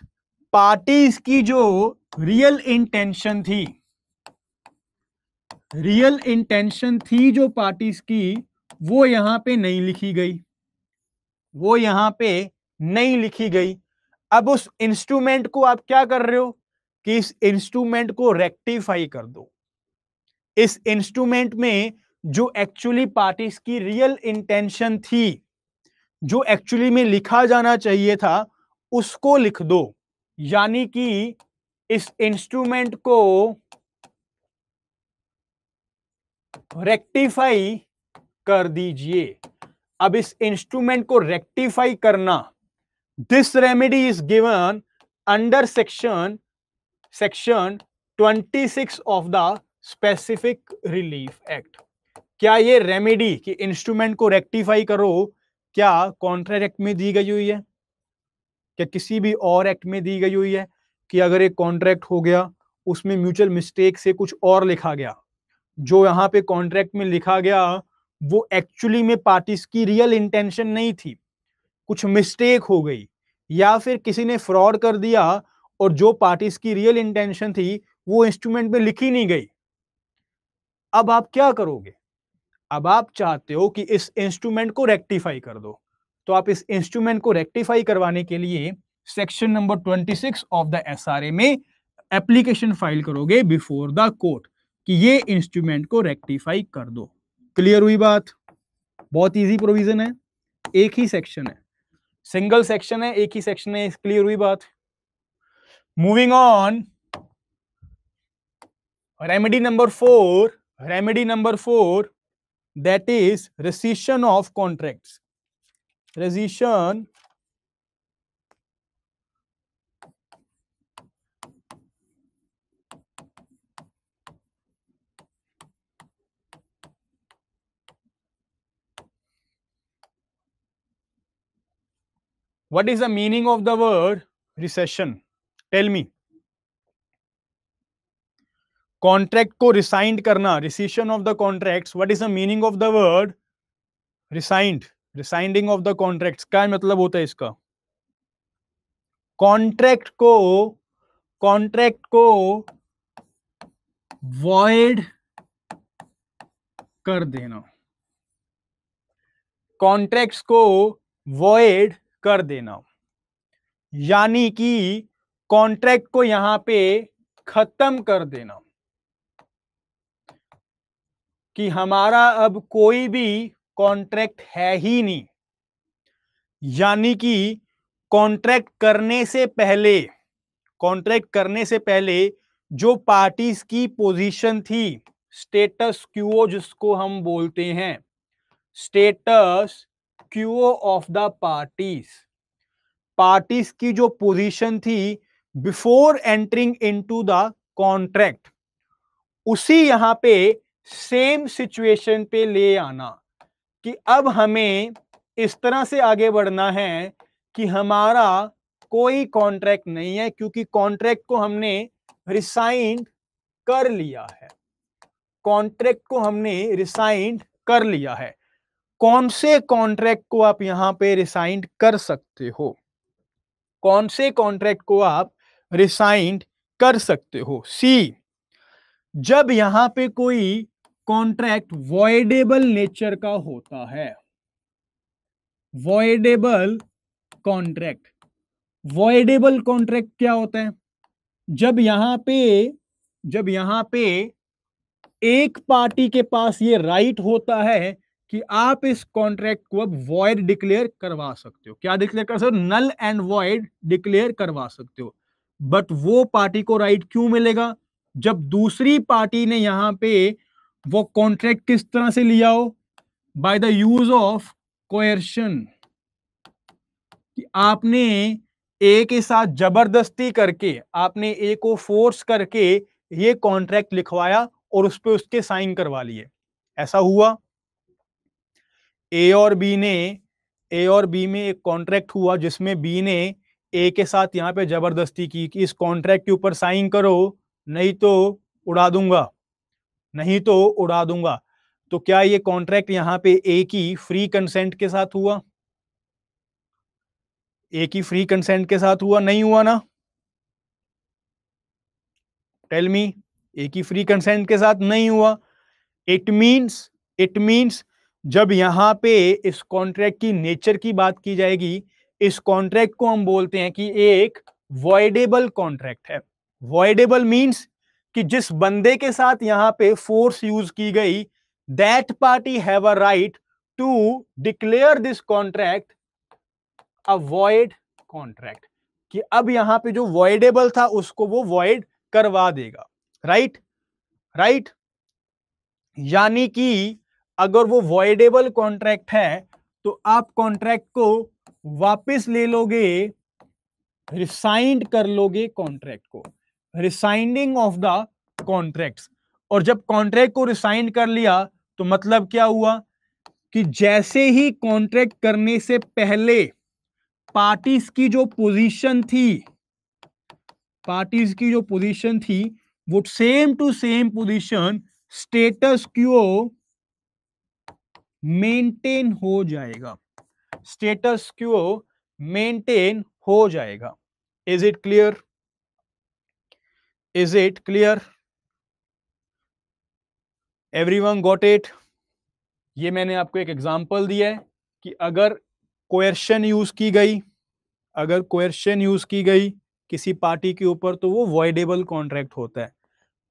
[SPEAKER 1] पार्टीज की जो रियल इंटेंशन थी, रियल इंटेंशन थी जो पार्टीज की, वो यहां पे नहीं लिखी गई, वो यहां पे नहीं लिखी गई। अब उस इंस्ट्रूमेंट को आप क्या कर रहे हो कि इस इंस्ट्रूमेंट को रेक्टिफाई कर दो। इस इंस्ट्रूमेंट में जो एक्चुअली पार्टीज की रियल इंटेंशन थी, जो एक्चुअली में लिखा जाना चाहिए था, उसको लिख दो। यानी कि इस इंस्ट्रूमेंट को रेक्टिफाई कर दीजिए। अब इस इंस्ट्रूमेंट को रेक्टिफाई करना, this remedy is given under section 26 of the specific relief act. क्या ये रेमेडी कि इंस्ट्रूमेंट को रेक्टिफाई करो, क्या कॉन्ट्रैक्ट एक्ट में दी गई हुई है? क्या किसी भी और एक्ट में दी गई हुई है कि अगर एक कॉन्ट्रैक्ट हो गया उसमें म्यूचुअल मिस्टेक से कुछ और लिखा गया, जो यहां पे कॉन्ट्रैक्ट में लिखा गया वो एक्चुअली में पार्टीज की रियल इंटेंशन नहीं थी, कुछ मिस्टेक हो गई या फिर किसी ने फ्रॉड कर दिया और जो पार्टीज की रियल इंटेंशन थी वो इंस्ट्रूमेंट में लिखी नहीं गई। अब आप क्या करोगे? अब आप चाहते हो कि इस इंस्ट्रूमेंट को रेक्टिफाई कर दो, तो आप इस इंस्ट्रूमेंट को रेक्टिफाई करवाने के लिए section number 26 of the SRA में एप्लीकेशन फाइल करोगे बिफोर द कोर्ट कि ये इंस्ट्रूमेंट को रेक्टिफाई कर दो। क्लियर हुई बात? बहुत इजी प्रोविजन है, एक ही सेक्शन है, सिंगल सेक्शन है, एक ही सेक्शन है। क्लियर हुई बात? Moving on, remedy number 4, remedy number 4, that is rescission of contracts. Rescission what is the meaning of the word recession? Tell me. Contract को रिसाइंड करना, rescission of the contracts, what is the meaning of the word rescind? Rescinding of the contracts क्या मतलब होता है इसका? कॉन्ट्रैक्ट को वॉइड कर देना, कॉन्ट्रैक्ट्स को वॉइड कर देना, यानी कि कॉन्ट्रैक्ट को यहां पे खत्म कर देना कि हमारा अब कोई भी कॉन्ट्रैक्ट है ही नहीं। यानी कि कॉन्ट्रैक्ट करने से पहले जो पार्टीज की पोजीशन थी, स्टेटस क्यूओ जिसको हम बोलते हैं, स्टेटस क्यूओ ऑफ द पार्टीज की जो पोजीशन थी before entering into the contract, उसी यहां पे सेम सिचुएशन पे ले आना कि अब हमें इस तरह से आगे बढ़ना है कि हमारा कोई कॉन्ट्रैक्ट नहीं है, क्योंकि कॉन्ट्रैक्ट को हमने रिसाइंड कर लिया है। कॉन्ट्रैक्ट को हमने रिसाइंड कर लिया है। कौन से कॉन्ट्रैक्ट को आप यहां पे रिसाइंड कर सकते हो? कौन से कॉन्ट्रैक्ट को आप रिसाइंड कर सकते हो? सी, जब यहां पे कोई कॉन्ट्रैक्ट वॉइडेबल नेचर का होता है, वॉइडेबल कॉन्ट्रैक्ट। वॉइडेबल कॉन्ट्रैक्ट क्या होता है? जब यहां पे एक पार्टी के पास ये राइट होता है कि आप इस कॉन्ट्रैक्ट को अब वॉइड डिक्लेयर करवा सकते हो। क्या डिक्लेयर कर सकते हो? नल एंड वॉइड डिक्लेयर करवा सकते हो। बट वो पार्टी को राइट क्यों मिलेगा? जब दूसरी पार्टी ने यहां पे वो कॉन्ट्रैक्ट किस तरह से लिया हो? बाय द यूज ऑफ कोएर्शन, कि आपने ए के साथ जबरदस्ती करके, आपने ए को फोर्स करके ये कॉन्ट्रैक्ट लिखवाया और उस पे उसके साइन करवा लिए। ऐसा हुआ? ए और बी ने ए और बी में एक कॉन्ट्रैक्ट हुआ जिसमें बी ने ए के साथ यहां पे जबरदस्ती की कि इस कॉन्ट्रैक्ट के ऊपर साइन करो, नहीं तो उड़ा दूंगा, नहीं तो उड़ा दूंगा। तो क्या ये कॉन्ट्रैक्ट यहां पे ए की फ्री कंसेंट के साथ हुआ? ए की फ्री कंसेंट के साथ हुआ? नहीं हुआ ना? टेल मी, ए की फ्री कंसेंट के साथ नहीं हुआ। इट मीन्स जब यहां पे इस कॉन्ट्रैक्ट की नेचर की बात की जाएगी, इस कॉन्ट्रैक्ट को हम बोलते हैं कि एक वॉइडेबल कॉन्ट्रैक्ट है। वॉइडेबल मीन्स कि जिस बंदे के साथ यहां पे फोर्स यूज की गई, that party have a right to declare this contract a void contract, कि अब यहां पे जो वॉइडेबल था उसको वो वॉइड करवा देगा। राइट राइट यानी कि अगर वो वॉइडेबल कॉन्ट्रैक्ट है तो आप कॉन्ट्रैक्ट को वापस ले लोगे, रिसाइंड कर लोगे कॉन्ट्रैक्ट को, रिसाइंडिंग ऑफ द कॉन्ट्रैक्ट्स। और जब कॉन्ट्रैक्ट को रिसाइंड कर लिया तो मतलब क्या हुआ कि जैसे ही कॉन्ट्रैक्ट करने से पहले पार्टीज की जो पोजीशन थी, पार्टीज की जो पोजीशन थी वो same to same position, status quo maintain हो जाएगा, स्टेटस क्वो मेंटेन हो जाएगा। Is it clear? Is it clear? Everyone got it? ये मैंने आपको एक एग्जांपल दिया है कि अगर कोएर्शन यूज की गई, अगर कोएर्शन यूज की गई किसी पार्टी के ऊपर तो वो वॉइडेबल कॉन्ट्रैक्ट होता है।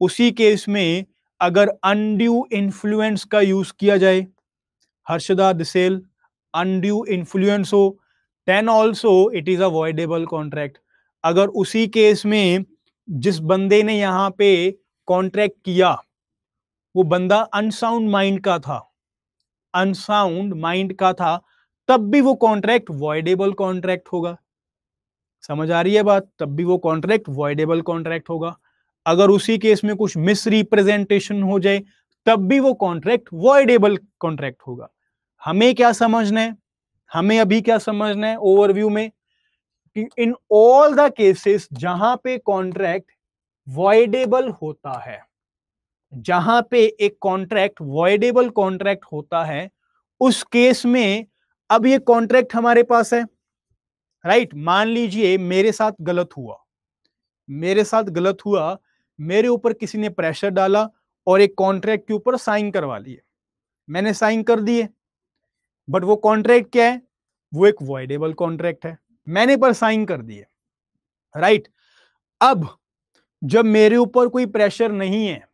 [SPEAKER 1] उसी केस में अगर अनड्यू इन्फ्लुएंस का यूज किया जाए, हर्षदा दिसेल, अनड्यू इन्फ्लुएंस हो, then also it is a voidable contract. अगर उसी केस में जिस बंदे ने यहां पे कॉन्ट्रैक्ट किया वो बंदा अनसाउंड माइंड का था, अनसाउंड माइंड का था, तब भी वो कॉन्ट्रैक्ट वॉइडेबल कॉन्ट्रैक्ट होगा। समझ आ रही है बात? तब भी वो कॉन्ट्रैक्ट वॉइडेबल कॉन्ट्रैक्ट होगा। अगर उसी केस में कुछ मिस रिप्रेजेंटेशन हो जाए तब भी वो कॉन्ट्रैक्ट वॉइडेबल कॉन्ट्रैक्ट होगा। हमें क्या समझना है, हमें अभी क्या समझना है ओवरव्यू में, कि इन ऑल द केसेस जहां पे कॉन्ट्रैक्ट वॉइडेबल होता है, जहां पे एक कॉन्ट्रैक्ट वॉइडेबल कॉन्ट्रैक्ट होता है, उस केस में अब ये कॉन्ट्रैक्ट हमारे पास है। राइट मान लीजिए मेरे साथ गलत हुआ, मेरे साथ गलत हुआ, मेरे ऊपर किसी ने प्रेशर डाला और एक कॉन्ट्रैक्ट के ऊपर साइन करवा लिए, मैंने साइन कर दिए, बट वो कॉन्ट्रैक्ट क्या है? वो एक वॉइडेबल कॉन्ट्रैक्ट है, मैंने पर साइन कर दिए। राइट अब जब मेरे ऊपर कोई प्रेशर नहीं है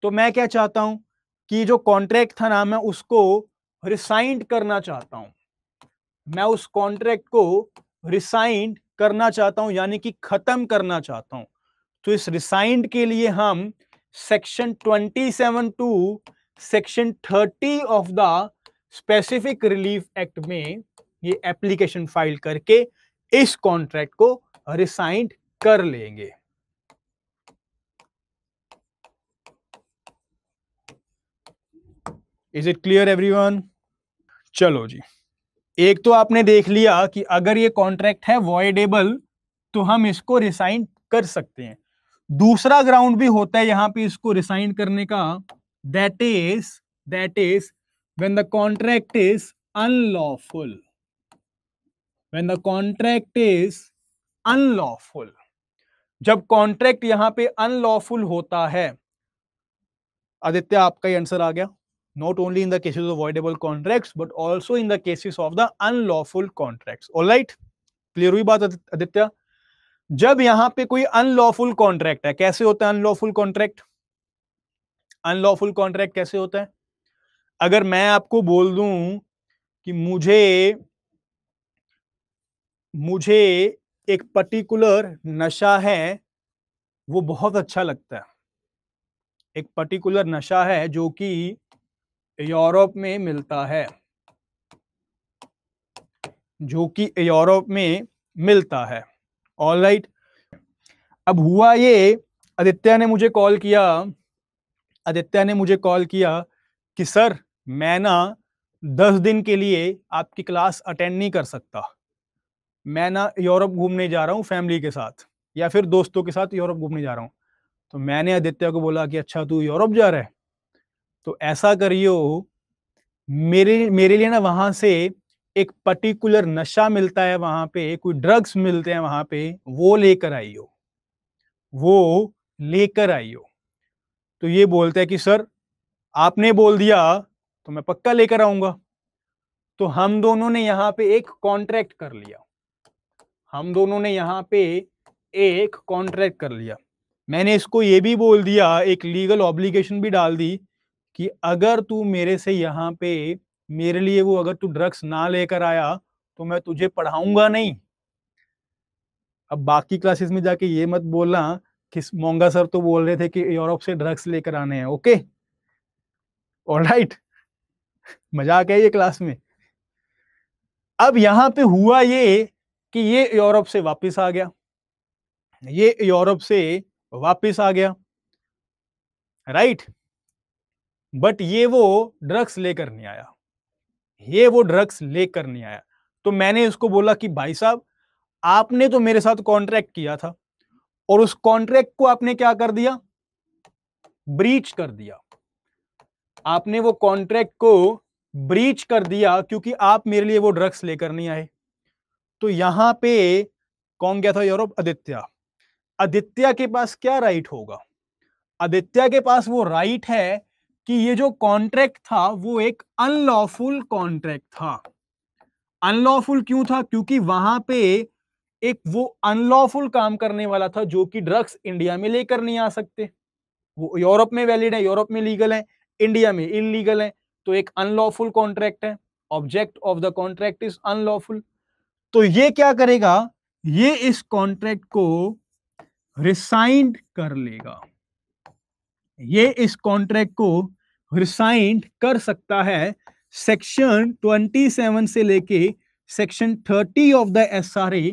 [SPEAKER 1] तो मैं क्या चाहता हूं कि जो कॉन्ट्रैक्ट था ना, मैं उसको रिसाइंड करना चाहता हूं, मैं उस कॉन्ट्रैक्ट को रिसाइंड करना चाहता हूं, यानी कि खत्म करना चाहता हूं। तो इस रिसाइंड के लिए हम section 27 to section 30 of the specific relief act में ये एप्लीकेशन फाइल करके इस कॉन्ट्रैक्ट को रिसाइंड कर लेंगे। Is it clear everyone? चलो जी, एक तो आपने देख लिया कि अगर ये कॉन्ट्रैक्ट है वॉइडेबल तो हम इसको रिसाइन कर सकते हैं। दूसरा ग्राउंड भी होता है यहां पे इसको रिसाइन करने का, that is when the contract is unlawful, when the contract is unlawful. जब कॉन्ट्रैक्ट यहां पे अनलॉफुल होता है, आदित्य आपका ही आंसर आ गया, not only in the cases of voidable contracts but also in the cases of the unlawful contracts. all right, clear हुई बात आदित्य? जब यहां पे कोई अनलॉफुल कॉन्ट्रैक्ट है, कैसे होता है अनलॉफुल कॉन्ट्रैक्ट? अनलॉफुल कॉन्ट्रैक्ट कैसे होता है? अगर मैं आपको बोल दूं कि मुझे एक पर्टिकुलर नशा है, वो बहुत अच्छा लगता है, एक पर्टिकुलर नशा है जो कि यूरोप में मिलता है, जो कि यूरोप में मिलता है। ऑल राइट, अब हुआ ये, आदित्य ने मुझे कॉल किया, आदित्य ने मुझे कॉल किया कि सर मैं ना 10 दिन के लिए आपकी क्लास अटेंड नहीं कर सकता, मैं ना यूरोप घूमने जा रहा हूँ फैमिली के साथ या फिर दोस्तों के साथ यूरोप घूमने जा रहा हूँ। तो मैंने आदित्य को बोला कि अच्छा तू यूरोप जा रहा है, तो ऐसा करियो, मेरे मेरे लिए ना वहां से एक पर्टिकुलर नशा मिलता है, वहां पे कोई ड्रग्स मिलते हैं वहां पे, वो लेकर आइयो, वो लेकर आइयो। तो ये बोलते हैं कि सर आपने बोल दिया तो मैं पक्का लेकर आऊंगा। तो हम दोनों ने यहां पे एक कॉन्ट्रैक्ट कर लिया, हम दोनों ने यहां पे एक कॉन्ट्रैक्ट कर लिया। मैंने इसको ये भी बोल दिया, एक लीगल ऑब्लिगेशन भी डाल दी कि अगर तू मेरे से यहाँ पे मेरे लिए वो अगर तू ड्रग्स ना लेकर आया तो मैं तुझे पढ़ाऊंगा नहीं। अब बाकी क्लासेस में जाके ये मत बोलना कि मोंगा सर तो बोल रहे थे कि यूरोप से ड्रग्स लेकर आने हैं। ओके, ऑलराइट, मजाक है ये क्लास में। अब यहां पे हुआ ये कि ये यूरोप से वापस आ गया, ये यूरोप से वापस आ गया, राइट। बट ये वो ड्रग्स लेकर नहीं आया, ये वो ड्रग्स लेकर नहीं आया। तो मैंने उसको बोला कि भाई साहब आपने तो मेरे साथ कॉन्ट्रैक्ट किया था और उस कॉन्ट्रैक्ट को आपने क्या कर दिया, ब्रीच कर दिया। आपने वो कॉन्ट्रैक्ट को ब्रीच कर दिया क्योंकि आप मेरे लिए वो ड्रग्स लेकर नहीं आए। तो यहां पे कौन गया था यूरोप, आदित्य। आदित्य के पास क्या राइट होगा, आदित्य के पास वो राइट है कि ये जो कॉन्ट्रैक्ट था वो एक अनलॉफुल कॉन्ट्रैक्ट था। अनलॉफुल क्यों था, क्योंकि वहां पे एक वो अनलॉफुल काम करने वाला था जो कि ड्रग्स इंडिया में लेकर नहीं आ सकते। वो यूरोप में वैलिड है, यूरोप में लीगल है, इंडिया में इनलीगल है। तो एक अनलॉफुल कॉन्ट्रैक्ट है, object of the contract is unlawful. तो ये क्या करेगा, ये इस कॉन्ट्रैक्ट को रिसाइंड कर लेगा, ये इस कॉन्ट्रैक्ट को रिसाइंड कर सकता है। सेक्शन 27 से लेके section 30 of the SRA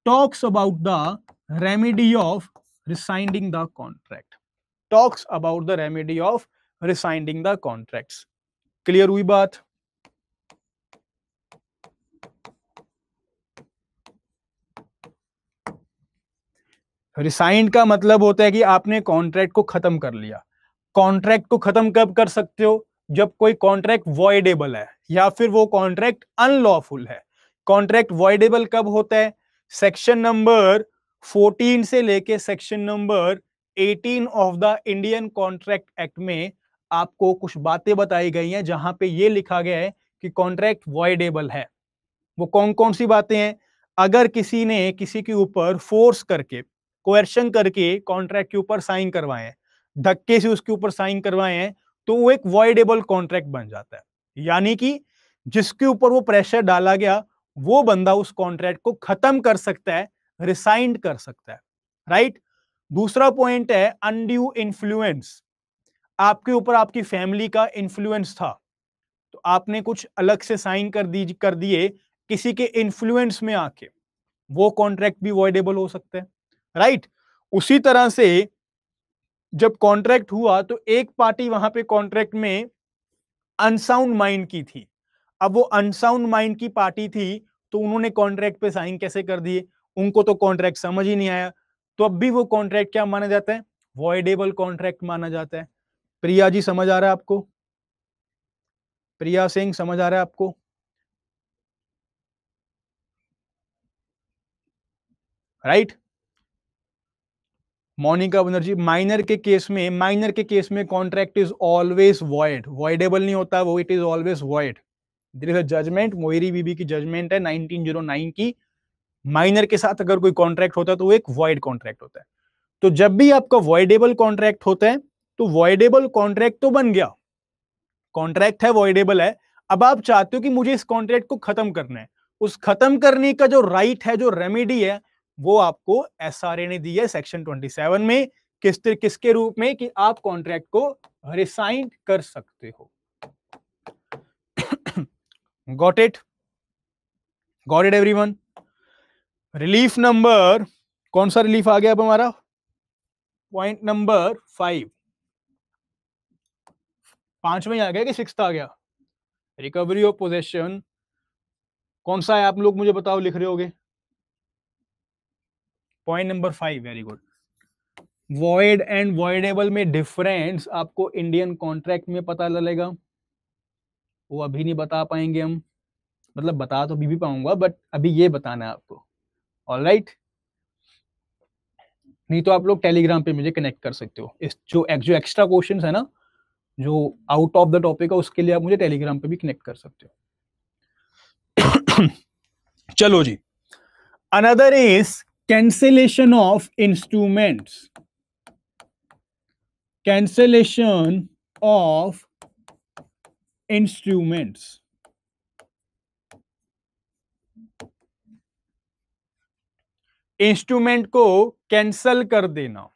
[SPEAKER 1] talks about the remedy of rescinding the contract, talks about the remedy of rescinding the contracts. Clear हुई बात। रिसाइंड का मतलब होता है कि आपने कॉन्ट्रैक्ट को खत्म कर लिया। कॉन्ट्रैक्ट को खत्म कब कर सकते हो, जब कोई कॉन्ट्रैक्ट वॉइडेबल है या फिर वो कॉन्ट्रैक्ट अनलॉफुल है। कॉन्ट्रैक्ट वॉइडेबल कब होता है, सेक्शन नंबर 14 से लेके section number 18 of the Indian contract act में आपको कुछ बातें बताई गई हैं जहां पे ये लिखा गया है कि कॉन्ट्रैक्ट वॉइडेबल है। वो कौन कौन सी बातें हैं, अगर किसी ने किसी के ऊपर फोर्स करके, कोएर्शन करके कॉन्ट्रैक्ट के ऊपर साइन करवाए हैं, धक्के से उसके ऊपर साइन करवाए हैं, तो वो एक वॉइडेबल कॉन्ट्रैक्ट बन जाता है। यानी कि जिसके ऊपर वो प्रेशर डाला गया वो बंदा उस कॉन्ट्रैक्ट को खत्म कर सकता है, रिसाइंड कर सकता है, राइट। दूसरा पॉइंट है अनड्यू इन्फ्लुएंस। आपके ऊपर आपकी फैमिली का इन्फ्लुएंस था तो आपने कुछ अलग से साइन कर दिए किसी के इन्फ्लुएंस में आके, वो कॉन्ट्रैक्ट भी वॉइडेबल हो सकते हैं, राइट। उसी तरह से जब कॉन्ट्रैक्ट हुआ तो एक पार्टी वहां पे कॉन्ट्रैक्ट में अनसाउंड माइंड की थी। अब वो अनसाउंड माइंड की पार्टी थी तो उन्होंने कॉन्ट्रैक्ट पे साइन कैसे कर दिए, उनको तो कॉन्ट्रैक्ट समझ ही नहीं आया। तो अब भी वो कॉन्ट्रैक्ट क्या माना जाता है, वॉइडेबल कॉन्ट्रैक्ट माना जाता है। प्रिया जी समझ आ रहा है आपको, प्रिया सिंह समझ आ रहा है आपको, राइट। मोनिका बनर्जी, माइनर के केस में contract is always void, voidable नहीं होता वो, it is always void. There is a judgment, Mohori Bibee की जजमेंट है 1909 की, माइनर के साथ अगर कोई कॉन्ट्रैक्ट होता है तो वो एक वॉइड कॉन्ट्रैक्ट होता है। तो जब भी आपका वॉइडेबल कॉन्ट्रैक्ट होता है तो वॉइडेबल कॉन्ट्रैक्ट तो बन गया, कॉन्ट्रैक्ट है, वॉइडेबल है। अब आप चाहते हो कि मुझे इस कॉन्ट्रैक्ट को खत्म करना है, उस खत्म करने का जो राइट है, जो रेमेडी है, वो आपको एसआरए ने दी है सेक्शन 27 में। किसके रूप में, कि आप कॉन्ट्रैक्ट को रिसाइन कर सकते हो। Got it, got it everyone. Relief number, कौन सा रिलीफ आ गया अब हमारा, पॉइंट नंबर 5, 5 में आ गया कि 6 आ गया, रिकवरी ऑफ पोजेशन कौन सा है, आप लोग मुझे बताओ, लिख रहे होगे। Point number 5, very good. Void and voidable में डिफरेंस आपको इंडियन कॉन्ट्रैक्ट में पता लगेगा, वो अभी नहीं बता पाएंगे हम, मतलब बता तो भी पाऊंगा, बट अभी ये बताना है आपको। ऑलराइट, नहीं तो आप लोग टेलीग्राम पे मुझे कनेक्ट कर सकते हो। इस जो एक्स्ट्रा क्वेश्चंस है ना, जो आउट ऑफ द टॉपिक है, उसके लिए आप मुझे टेलीग्राम पे भी कनेक्ट कर सकते हो। चलो जी, another is cancellation of instruments, cancellation of instruments. Instrument को कैंसल कर देना।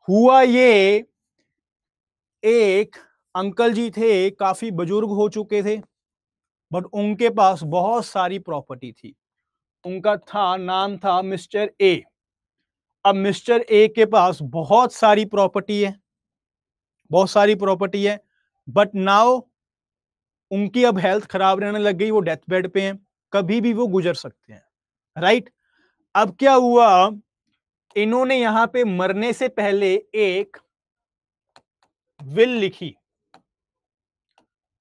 [SPEAKER 1] हुआ ये, एक अंकल जी थे, काफी बुजुर्ग हो चुके थे, बट उनके पास बहुत सारी प्रॉपर्टी थी। उनका नाम था मिस्टर ए। अब मिस्टर ए के पास बहुत सारी प्रॉपर्टी है, बहुत सारी प्रॉपर्टी है, बट नाउ उनकी अब हेल्थ खराब रहने लग गई, वो डेथ बेड पे हैं, कभी भी वो गुजर सकते हैं, राइट। अब क्या हुआ, इन्होंने यहां पे मरने से पहले एक विल लिखी,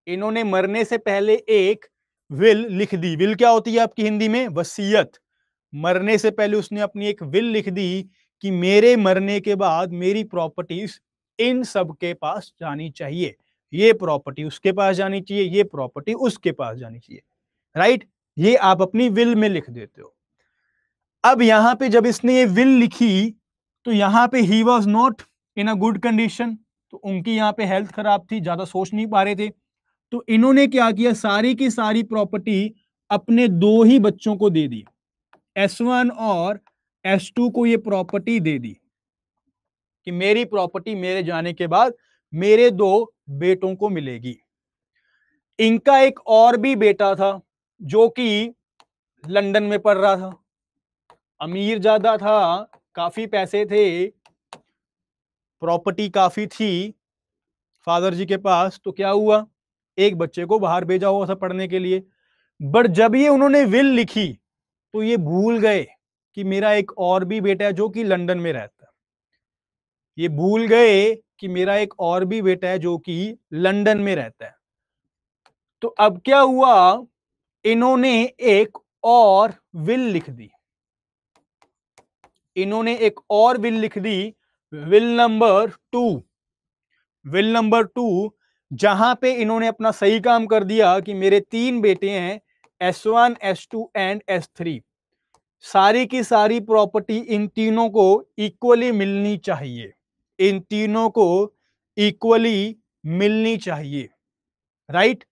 [SPEAKER 1] इन्होंने मरने से पहले एक विल लिख दी। विल क्या होती है आपकी हिंदी में? वसीयत। मरने से पहले उसने अपनी एक विल लिख दी कि मेरे मरने के बाद मेरी प्रॉपर्टीज इन सब के पास जानी चाहिए, ये प्रॉपर्टी उसके पास जानी चाहिए, ये प्रॉपर्टी उसके पास जानी चाहिए, राइट। ये आप अपनी विल में लिख देते हो। अब यहां पे जब इसने ये विल लिखी, तो यहां पे he was not in a good condition, तो उनकी यहां पे हेल्थ खराब थी, ज्यादा सोच नहीं पा रहे थे। तो इन्होंने क्या किया, सारी की सारी प्रॉपर्टी अपने दो ही बच्चों को दे दी, S1 और S2 को ये प्रॉपर्टी दे दी कि मेरी प्रॉपर्टी मेरे जाने के बाद मेरे दो बेटों को मिलेगी। इनका एक और भी बेटा था जो कि लंदन में पढ़ रहा था, अमीर ज्यादा था, काफी पैसे थे, प्रॉपर्टी काफी थी फादर जी के पास। तो क्या हुआ, एक बच्चे को बाहर भेजा हुआ था पढ़ने के लिए, बट जब ये उन्होंने विल लिखी तो ये भूल गए कि मेरा एक और भी बेटा है जो कि लंदन में रहता है, ये भूल गए कि मेरा एक और भी बेटा है जो कि लंदन में रहता है। तो अब क्या हुआ, इन्होंने एक और विल लिख दी, इन्होंने एक और विल लिख दी, विल नंबर 2। विल नंबर 2 जहां पे इन्होंने अपना सही काम कर दिया कि मेरे 3 बेटे हैं, S1, S2 एंड S3, सारी की सारी प्रॉपर्टी इन तीनों को इक्वली मिलनी चाहिए, इन तीनों को इक्वली मिलनी चाहिए, राइट।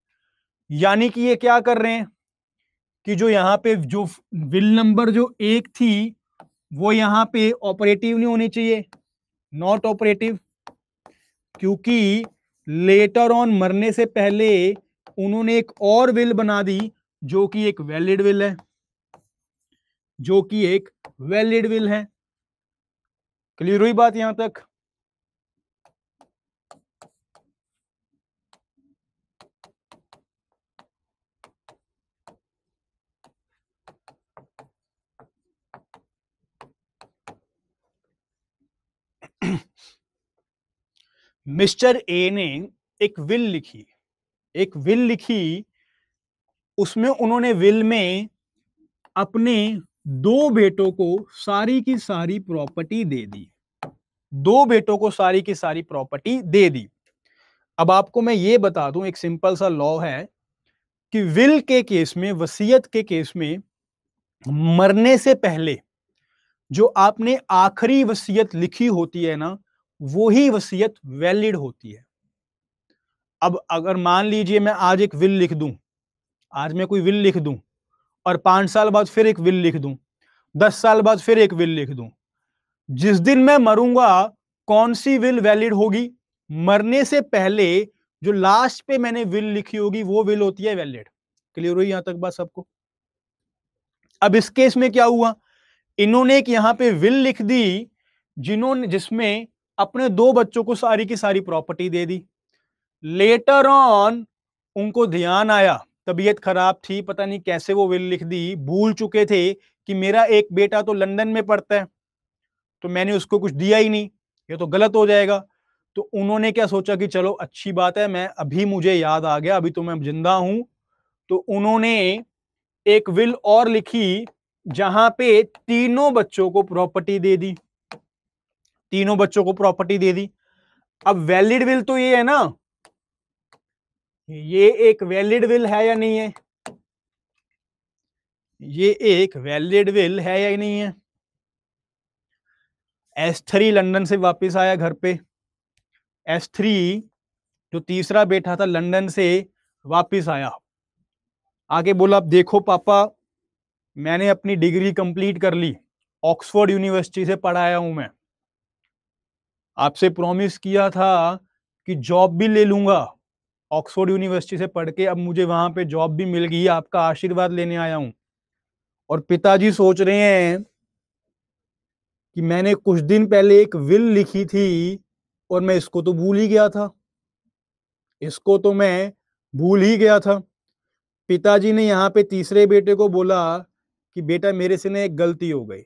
[SPEAKER 1] यानी कि ये क्या कर रहे हैं कि जो यहां पे जो विल नंबर जो 1 थी वो यहां पे ऑपरेटिव नहीं होनी चाहिए, नॉट ऑपरेटिव, क्योंकि लेटर ऑन मरने से पहले उन्होंने एक और विल बना दी जो कि एक वैलिड विल है, जो कि एक वैलिड विल है। क्लियर हुई बात यहां तक? मिस्टर ए ने एक विल लिखी, एक विल लिखी, उसमें उन्होंने विल में अपने दो बेटों को सारी की सारी प्रॉपर्टी दे दी, दो बेटों को सारी की सारी प्रॉपर्टी दे दी। अब आपको मैं ये बता दूं, एक सिंपल सा लॉ है कि विल के केस में, वसीयत के केस में, मरने से पहले जो आपने आखिरी वसीयत लिखी होती है ना, वो ही वसीयत वैलिड होती है। अब अगर मान लीजिए मैं आज एक विल लिख दूं, आज मैं कोई विल लिख दूं और 5 साल बाद फिर एक विल लिख दूं, 10 साल बाद फिर एक विल लिख दूं, जिस दिन मैं मरूंगा कौन सी विल वैलिड होगी? मरने से पहले जो लास्ट पे मैंने विल लिखी होगी वो विल होती है वैलिड। क्लियर हुई यहां तक बात सबको? अब इस केस में क्या हुआ, इन्होंने एक यहां पे विल लिख दी जिसमें अपने दो बच्चों को सारी की सारी property they the. Later on उनको ध्यान आया, तबीयत खराब थी, पता नहीं कैसे वो विल लिख दी, भूल चुके थे कि मेरा एक बेटा तो लंदन में पढ़ता है, तो मैंने उसको कुछ दिया ही नहीं, ये तो गलत हो जाएगा। तो उन्होंने क्या सोचा कि चलो अच्छी बात है, मैं अभी मुझे याद आ गया, अभी तो मैं जिंदा हूं, तो उन्होंने एक विल और लिखी जहां पे तीनों बच्चों को प्रॉपर्टी दे दी, तीनों बच्चों को प्रॉपर्टी दे दी। अब वैलिड विल तो ये है ना, ये एक वैलिड विल है या नहीं है, ये एक वैलिड विल है या नहीं है। S3 लंदन से वापस आया घर पे, S3 जो तीसरा बेटा था लंदन से वापस आया, आगे बोला अब देखो पापा, मैंने अपनी डिग्री कंप्लीट कर ली, ऑक्सफोर्ड यूनिवर्सिटी से पढ़ाया हूं मैं, आपसे प्रॉमिस किया था कि जॉब भी ले लूंगा, ऑक्सफोर्ड यूनिवर्सिटी से पढ़ के अब मुझे वहां पे जॉब भी मिल गई, आपका आशीर्वाद लेने आया हूं। और पिताजी सोच रहे हैं कि मैंने कुछ दिन पहले एक विल लिखी थी और मैं इसको तो भूल ही गया था, इसको तो मैं भूल ही गया था। पिताजी ने यहाँ पे तीसरे बेटे को बोला कि बेटा मेरे से ना एक गलती हो गई,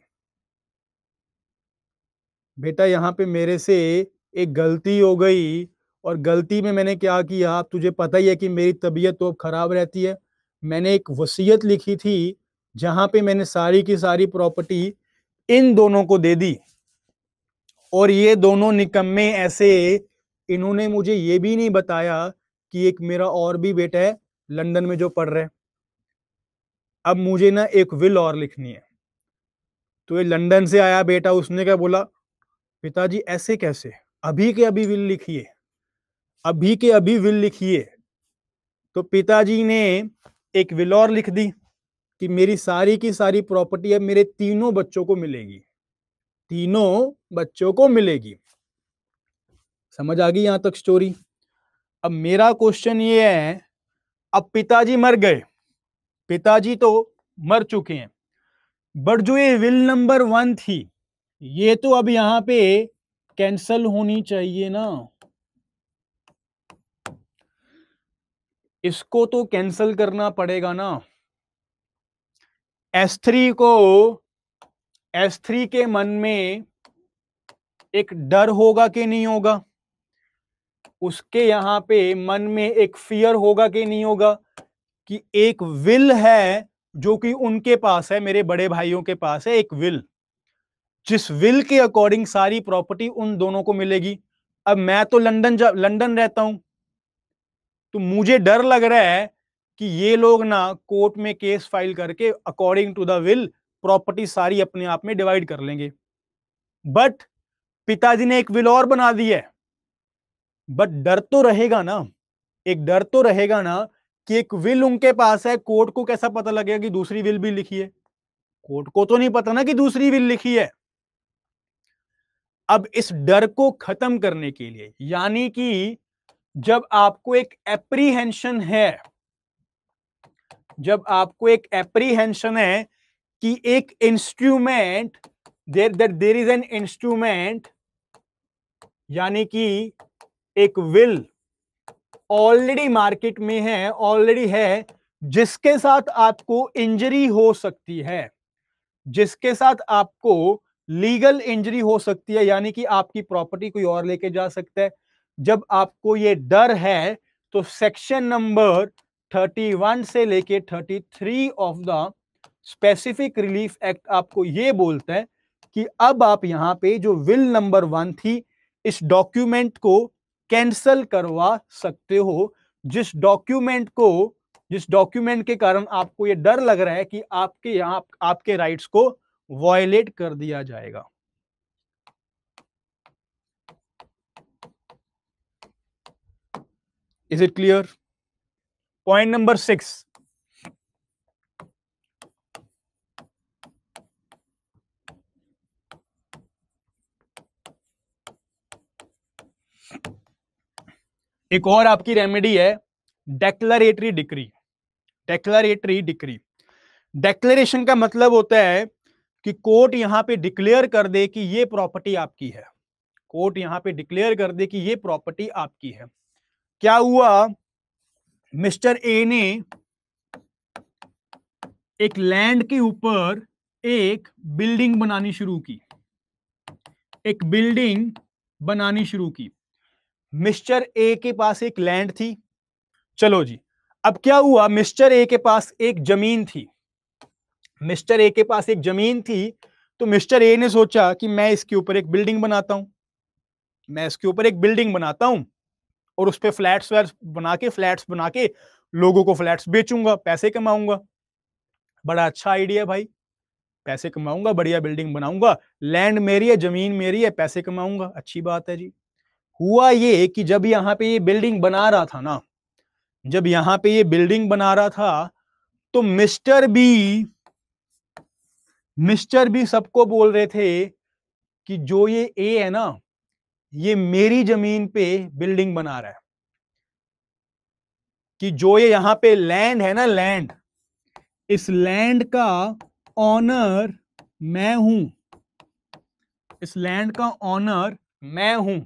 [SPEAKER 1] बेटा यहाँ पे मेरे से एक गलती हो गई, और गलती में मैंने क्या किया, आप तुझे पता ही है कि मेरी तबीयत तो अब खराब रहती है, मैंने एक वसीयत लिखी थी जहां पे मैंने सारी की सारी प्रॉपर्टी इन दोनों को दे दी, और ये दोनों निकम्मे ऐसे, इन्होंने मुझे ये भी नहीं बताया कि एक मेरा और भी बेटा है लंदन में जो पढ़ रहा है, अब मुझे ना एक विल और लिखनी है। तो ये लंदन से आया बेटा, उसने क्या बोला, पिताजी ऐसे कैसे, अभी के अभी विल लिखिए, अभी के अभी विल लिखिए। तो पिताजी ने एक विल और लिख दी कि मेरी सारी की सारी प्रॉपर्टी अब मेरे तीनों बच्चों को मिलेगी, तीनों बच्चों को मिलेगी। समझ आ गई यहां तक स्टोरी। अब मेरा क्वेश्चन ये है, अब पिताजी मर गए, पिताजी तो मर चुके हैं, बट जो ये विल नंबर 1 थी, ये तो अब यहां पे कैंसल होनी चाहिए ना, इसको तो कैंसल करना पड़ेगा ना। S3 को, S3 के मन में एक डर होगा कि नहीं होगा, उसके यहां पे मन में एक फियर होगा कि नहीं होगा, कि एक विल है जो कि उनके पास है, मेरे बड़े भाइयों के पास है एक विल, जिस विल के अकॉर्डिंग सारी प्रॉपर्टी उन दोनों को मिलेगी। अब मैं तो लंदन रहता हूं, तो मुझे डर लग रहा है कि ये लोग ना कोर्ट में केस फाइल करके according to the will property सारी अपने आप में डिवाइड कर लेंगे। बट पिताजी ने एक विल और बना दी है, बट डर तो रहेगा ना, एक डर तो रहेगा ना कि एक विल उनके पास है, कोर्ट को कैसा पता लगेगा कि दूसरी विल भी लिखी है, कोर्ट को तो नहीं पता ना कि दूसरी विल लिखी है। अब इस डर को खत्म करने के लिए, यानी कि जब आपको एक एप्रीहेंशन है, जब आपको एक एप्रीहेंशन है कि एक instrument, there is an instrument, यानी कि एक विल ऑलरेडी मार्केट में है, ऑलरेडी है, जिसके साथ आपको इंजरी हो सकती है, जिसके साथ आपको लीगल इंजरी हो सकती है, यानी कि आपकी प्रॉपर्टी कोई और लेके जा सकता है। जब आपको ये डर है तो सेक्शन नंबर 31 से लेके 33 of the specific relief act आपको ये बोलता है कि अब आप यहां पे जो विल नंबर 1 थी, इस डॉक्यूमेंट को कैंसल करवा सकते हो, जिस डॉक्यूमेंट के कारण आपको यह डर लग रहा है कि आपके यहां आपके राइट्स को वॉयलेट कर दिया जाएगा। Is it clear? Point number 6, एक और आपकी रेमेडी है declaratory decree. Declaratory decree, declaration का मतलब होता है कि कोर्ट यहां पे डिक्लेयर कर दे कि ये प्रॉपर्टी आपकी है, कोर्ट यहां पे डिक्लेयर कर दे कि ये प्रॉपर्टी आपकी है। क्या हुआ, मिस्टर ए ने एक लैंड के ऊपर एक बिल्डिंग बनानी शुरू की, एक बिल्डिंग बनानी शुरू की। मिस्टर ए के पास एक लैंड थी। चलो जी, अब क्या हुआ, मिस्टर ए के पास एक जमीन थी। मिस्टर ए के पास एक जमीन थी, तो मिस्टर ए ने सोचा कि मैं इसके ऊपर एक बिल्डिंग बनाता हूं, मैं इसके ऊपर एक बिल्डिंग बनाता हूं और उस पे फ्लैट्स बना के लोगों को फ्लैट्स बेचूंगा, पैसे कमाऊंगा। बड़ा अच्छा आइडिया भाई, पैसे कमाऊंगा, बढ़िया बिल्डिंग बनाऊंगा, लैंड मेरी है, जमीन मेरी है, पैसे कमाऊंगा, अच्छी बात है जी। हुआ ये कि जब यहां पे ये बिल्डिंग बना रहा था ना, जब यहां पे ये बिल्डिंग बना रहा था, तो मिस्टर बी सबको बोल रहे थे कि जो ये ए है ना, ये मेरी जमीन पे बिल्डिंग बना रहा है, कि जो ये यहां पे लैंड है ना, लैंड, इस लैंड का ऑनर मैं हूं, इस लैंड का ऑनर मैं हूं।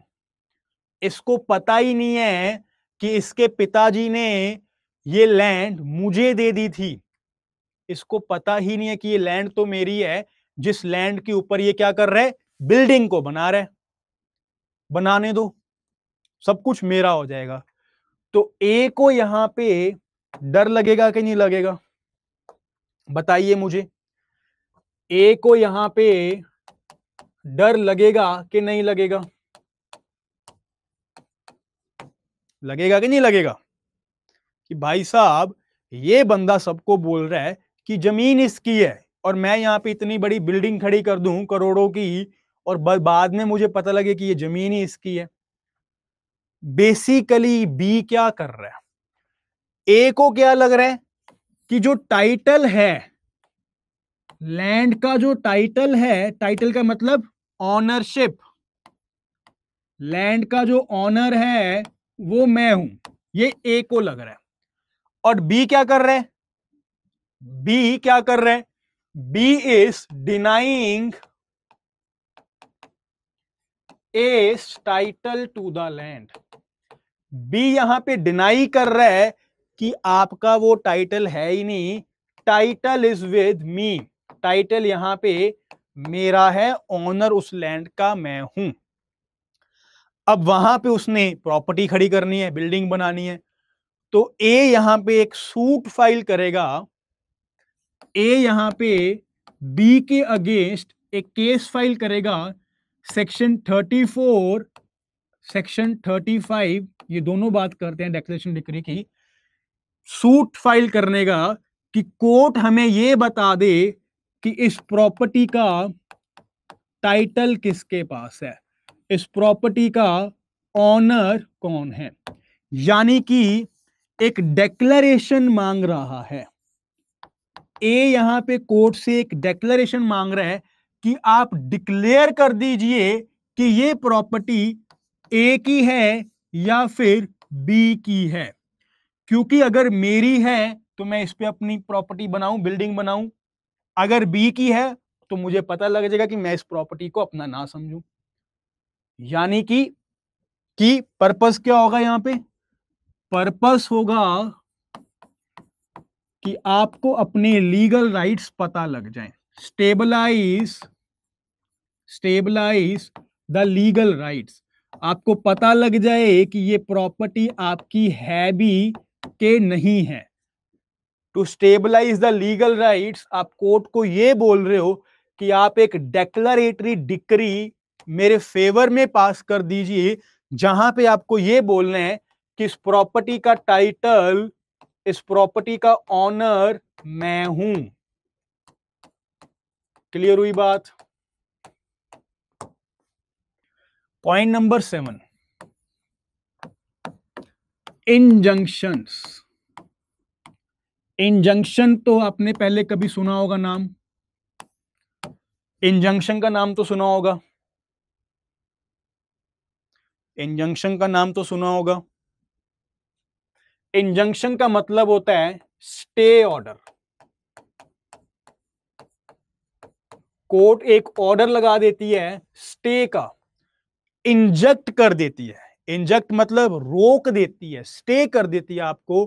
[SPEAKER 1] इसको पता ही नहीं है कि इसके पिताजी ने ये लैंड मुझे दे दी थी। इसको पता ही नहीं है कि ये लैंड तो मेरी है, जिस लैंड के ऊपर ये क्या कर रहा है, बिल्डिंग को बना रहा है। बनाने दो, सब कुछ मेरा हो जाएगा। तो ए को यहां पे डर लगेगा कि नहीं लगेगा, बताइए मुझे। ए को यहां पे डर लगेगा कि नहीं लगेगा, लगेगा कि नहीं लगेगा, कि भाई साहब ये बंदा सबको बोल रहा है कि जमीन इसकी है और मैं यहां पे इतनी बड़ी बिल्डिंग खड़ी कर दूं करोड़ों की, और बाद में मुझे पता लगे कि ये जमीन ही इसकी है। बेसिकली बी क्या कर रहा है, ए को क्या लग रहा है कि जो टाइटल है, लैंड का जो टाइटल है, टाइटल का मतलब ऑनरशिप, लैंड का जो ऑनर है वो मैं हूं, ये ए को लग रहा है। और बी क्या कर रहे हैं, बी क्या कर रहे हैं, B is denying S title to the land. B यहां पे डिनाई कर रहा है कि आपका वो टाइटल है ही नहीं, title is with me, title यहां पे मेरा है, ऑनर उस लैंड का मैं हूं। अब वहां पे उसने प्रॉपर्टी खड़ी करनी है, बिल्डिंग बनानी है, तो ए यहां पे एक सूट फाइल करेगा, ए यहां पे बी के अगेंस्ट एक केस फाइल करेगा, सेक्शन 34, सेक्शन 35, ये दोनों बात करते हैं डिक्लेरेशन डिक्री की। सूट फाइल करने का कि कोर्ट हमें यह बता दे कि इस प्रॉपर्टी का टाइटल किसके पास है, इस प्रॉपर्टी का ऑनर कौन है। यानी कि एक डेक्लेरेशन मांग रहा है, ए यहां पे कोर्ट से एक डेक्लेरेशन मांग रहा है कि आप डिक्लेयर कर दीजिए कि ये प्रॉपर्टी ए की है या फिर बी की है। क्योंकि अगर मेरी है तो मैं इस पे अपनी प्रॉपर्टी बनाऊं, बिल्डिंग बनाऊं, अगर बी की है तो मुझे पता लग जाएगा कि मैं इस प्रॉपर्टी को अपना ना समझूं। यानी कि पर्पस क्या होगा यहां पे, पर्पस होगा कि आपको अपने लीगल राइट्स पता लग जाएं, स्टेबलाइज द लीगल राइट्स, आपको पता लग जाए कि ये प्रॉपर्टी आपकी है भी कि नहीं है। To stabilise the legal rights, आप कोर्ट को ये बोल रहे हो कि आप एक डेक्लरेटरी डिक्री मेरे फेवर में पास कर दीजिए, जहां पे आपको ये बोलना है कि इस प्रॉपर्टी का टाइटल, इस प्रॉपर्टी का ऑनर मैं हूं। क्लियर हुई बात। Point number 7, injunctions. इंजंक्शन तो आपने पहले कभी सुना होगा नाम, इंजंक्शन का नाम तो सुना होगा, इंजंक्शन का नाम तो सुना होगा। इंजंक्शन का मतलब होता है स्टे ऑर्डर। कोर्ट एक ऑर्डर लगा देती है स्टे का, इंजेक्ट कर देती है, इंजेक्ट मतलब रोक देती है, स्टे कर देती है आपको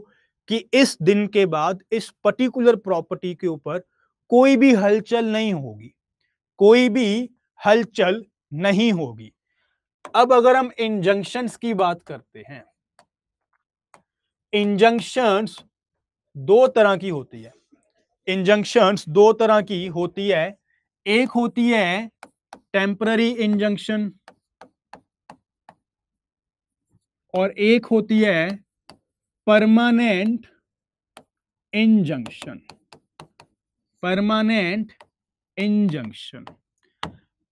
[SPEAKER 1] कि इस दिन के बाद इस पर्टिकुलर प्रॉपर्टी के ऊपर कोई भी हलचल नहीं होगी, कोई भी हलचल नहीं होगी। अब अगर हम इंजंक्शंस की बात करते हैं, इंजंक्शंस दो तरह की होती है। इंजंक्शंस दो तरह की होती है, एक होती है टेम्पररी इंजंक्शन और एक होती है permanent injunction. Permanent injunction,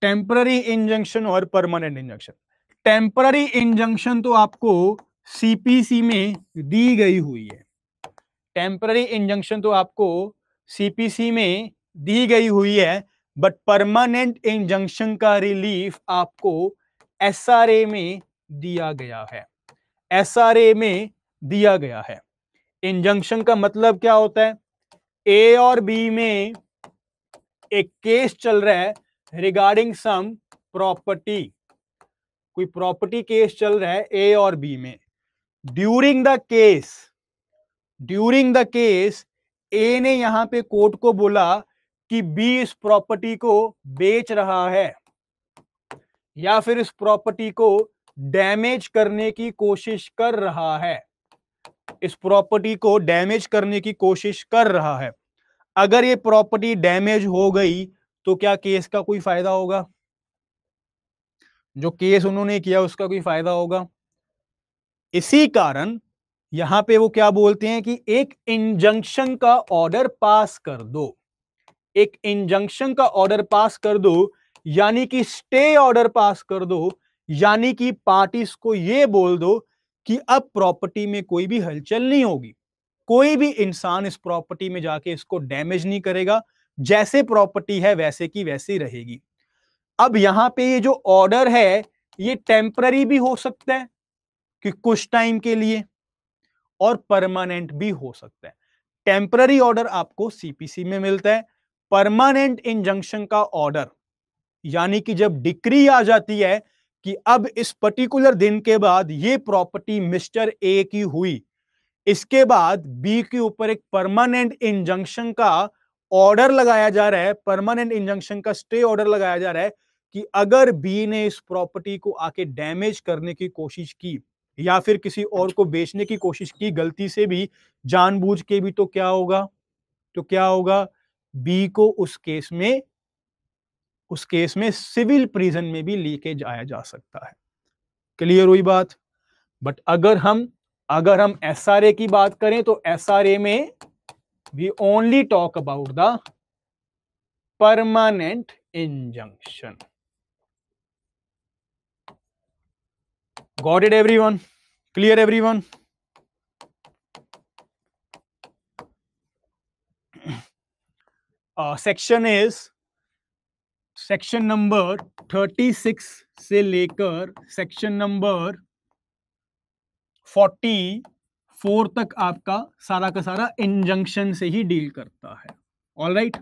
[SPEAKER 1] temporary injunction और परमानेंट इंजंक्शन। टेम्पररी इंजंक्शन तो आपको सीपीसी में दी गई हुई है, टेम्पररी इंजंक्शन तो आपको सीपीसी में दी गई हुई है, बट परमानेंट इंजंक्शन का रिलीफ आपको एसआरए में दिया गया है, एसआरए में दिया गया है। इंजंक्शन का मतलब क्या होता है? ए और बी में एक केस चल रहा है रिगार्डिंग सम प्रॉपर्टी, कोई प्रॉपर्टी केस चल रहा है ए और बी में। ड्यूरिंग द केस ए ने यहां पे कोर्ट को बोला कि बी इस प्रॉपर्टी को बेच रहा है या फिर इस प्रॉपर्टी को डैमेज करने की कोशिश कर रहा है, इस प्रॉपर्टी को डैमेज करने की कोशिश कर रहा है। अगर ये प्रॉपर्टी डैमेज हो गई तो क्या केस का कोई फायदा होगा? जो केस उन्होंने किया उसका कोई फायदा होगा? इसी कारण यहां पे वो क्या बोलते हैं कि एक इंजंक्शन का ऑर्डर पास कर दो, एक इंजंक्शन का ऑर्डर पास कर दो, यानी कि स्टे ऑर्डर पास कर दो, यानी कि पार्टीज को यह बोल दो कि अब प्रॉपर्टी में कोई भी हलचल नहीं होगी, कोई भी इंसान इस प्रॉपर्टी में जाके इसको डैमेज नहीं करेगा, जैसे प्रॉपर्टी है वैसे की वैसी रहेगी। अब यहां पे ये जो ऑर्डर है ये टेम्पररी भी हो सकता है कि कुछ टाइम के लिए, और परमानेंट भी हो सकता है। टेम्पररी ऑर्डर आपको सीपीसी में मिलता है, परमानेंट इंजंक्शन का ऑर्डर यानी कि जब डिक्री आ जाती है कि अब इस पर्टिकुलर दिन के बाद ये प्रॉपर्टी मिस्टर ए की हुई, इसके बाद बी के ऊपर एक परमानेंट इंजंक्शन का ऑर्डर लगाया जा रहा है, परमानेंट इंजंक्शन का स्टे ऑर्डर लगाया जा रहा है कि अगर बी ने इस प्रॉपर्टी को आके डैमेज करने की कोशिश की या फिर किसी और को बेचने की कोशिश की गलती से भी, जानबूझ के भी, तो क्या होगा? तो क्या होगा? बी को उस केस में सिविल प्रिजन में भी लेके जाया जा सकता है। क्लियर हुई बात? बट अगर हम एसआरए की बात करें तो एसआरए में we only talk about the permanent injunction. Got it everyone? Clear everyone? Section number 36 से लेकर सेक्शन नंबर 44 तक आपका सारा का सारा इंजंक्शन से ही डील करता है। All right,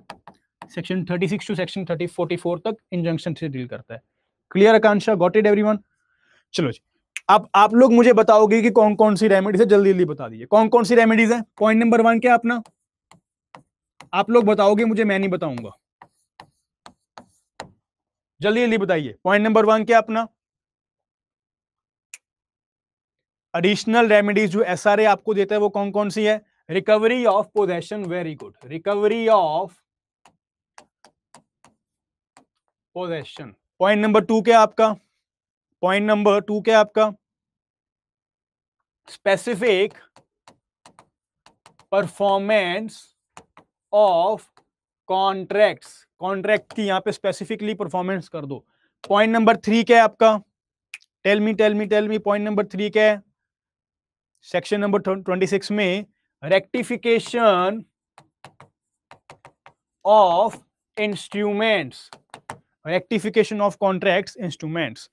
[SPEAKER 1] section 36 to section 44 तक इंजंक्शन से डील करता है। Clear Akanksha? Got it everyone? चलो जी, अब आप लोग मुझे बताओगे कि कौन कौन सी रेमेडीज है, जल्दी जल्दी बता दीजिए कौन कौन सी रेमेडीज है। पॉइंट नंबर 1 क्या अपना? आप लोग बताओगे मुझे, मैं नहीं बताऊंगा, जल्दी जल्दी बताइए। पॉइंट नंबर 1 क्या अपना? एडिशनल रेमेडीज जो एसआरए आपको देता है वो कौन कौन सी है? Recovery of possession, very good, recovery of possession. Point number 2 क्या आपका? पॉइंट नंबर 2 क्या आपका? Specific performance of contracts, contract की यहां पे स्पेसिफिकली परफॉर्मेंस कर दो। पॉइंट नंबर 3 क्या है आपका? टेल मी पॉइंट नंबर 3 क्या है? सेक्शन नंबर 26 में rectification of instruments, rectification of contracts instruments.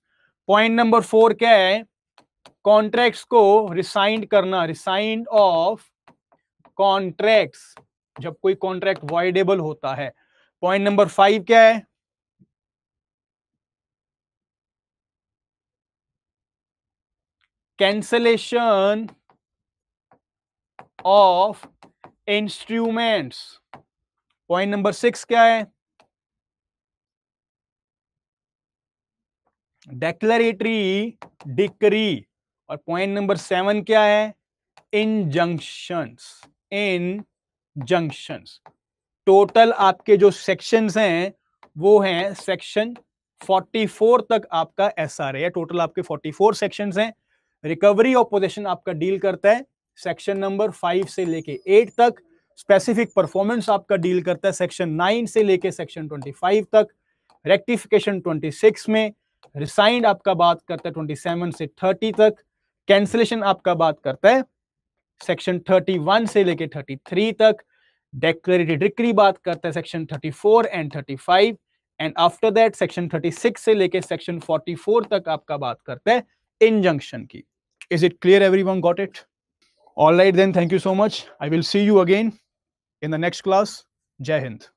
[SPEAKER 1] Point number 4 क्या है? कॉन्ट्रैक्ट्स को रिसाइंड करना, रिसाइंड ऑफ कॉन्ट्रैक्ट्स जब कोई कॉन्ट्रैक्ट वॉइडेबल होता है। पॉइंट नंबर 5 क्या है? Cancellation of instruments. Point number 6 क्या है? डेक्लेरेटरी डिक्री। और पॉइंट नंबर 7 क्या है? इंजंक्शंस। इंजंक्शंस। टोटल आपके जो सेक्शंस हैं वो हैं सेक्शन 44 तक आपका एसआर है। टोटल आपके 44 सेक्शंस हैं। रिकवरी ऑफ पोजेशन आपका डील करता है सेक्शन नंबर 5 से लेके 8 तक। स्पेसिफिक परफॉर्मेंस आपका डील करता है सेक्शन 9 से लेके सेक्शन 25 तक। रेक्टिफिकेशन 26 में। रिसाइंड आपका बात करता है 27 से 30 तक। कैंसिलेशन आपका बात करता है सेक्शन 31 से लेके 33 तक। डेक्लेरेटरी डिक्री बात करता है section 34 and 35। And after that section 36 से लेके सेक्शन 44 तक आपका बात करता है इंजंक्शन की। Is it clear? Everyone got it? All right then, thank you so much. I will see you again in the next class. Jai Hind.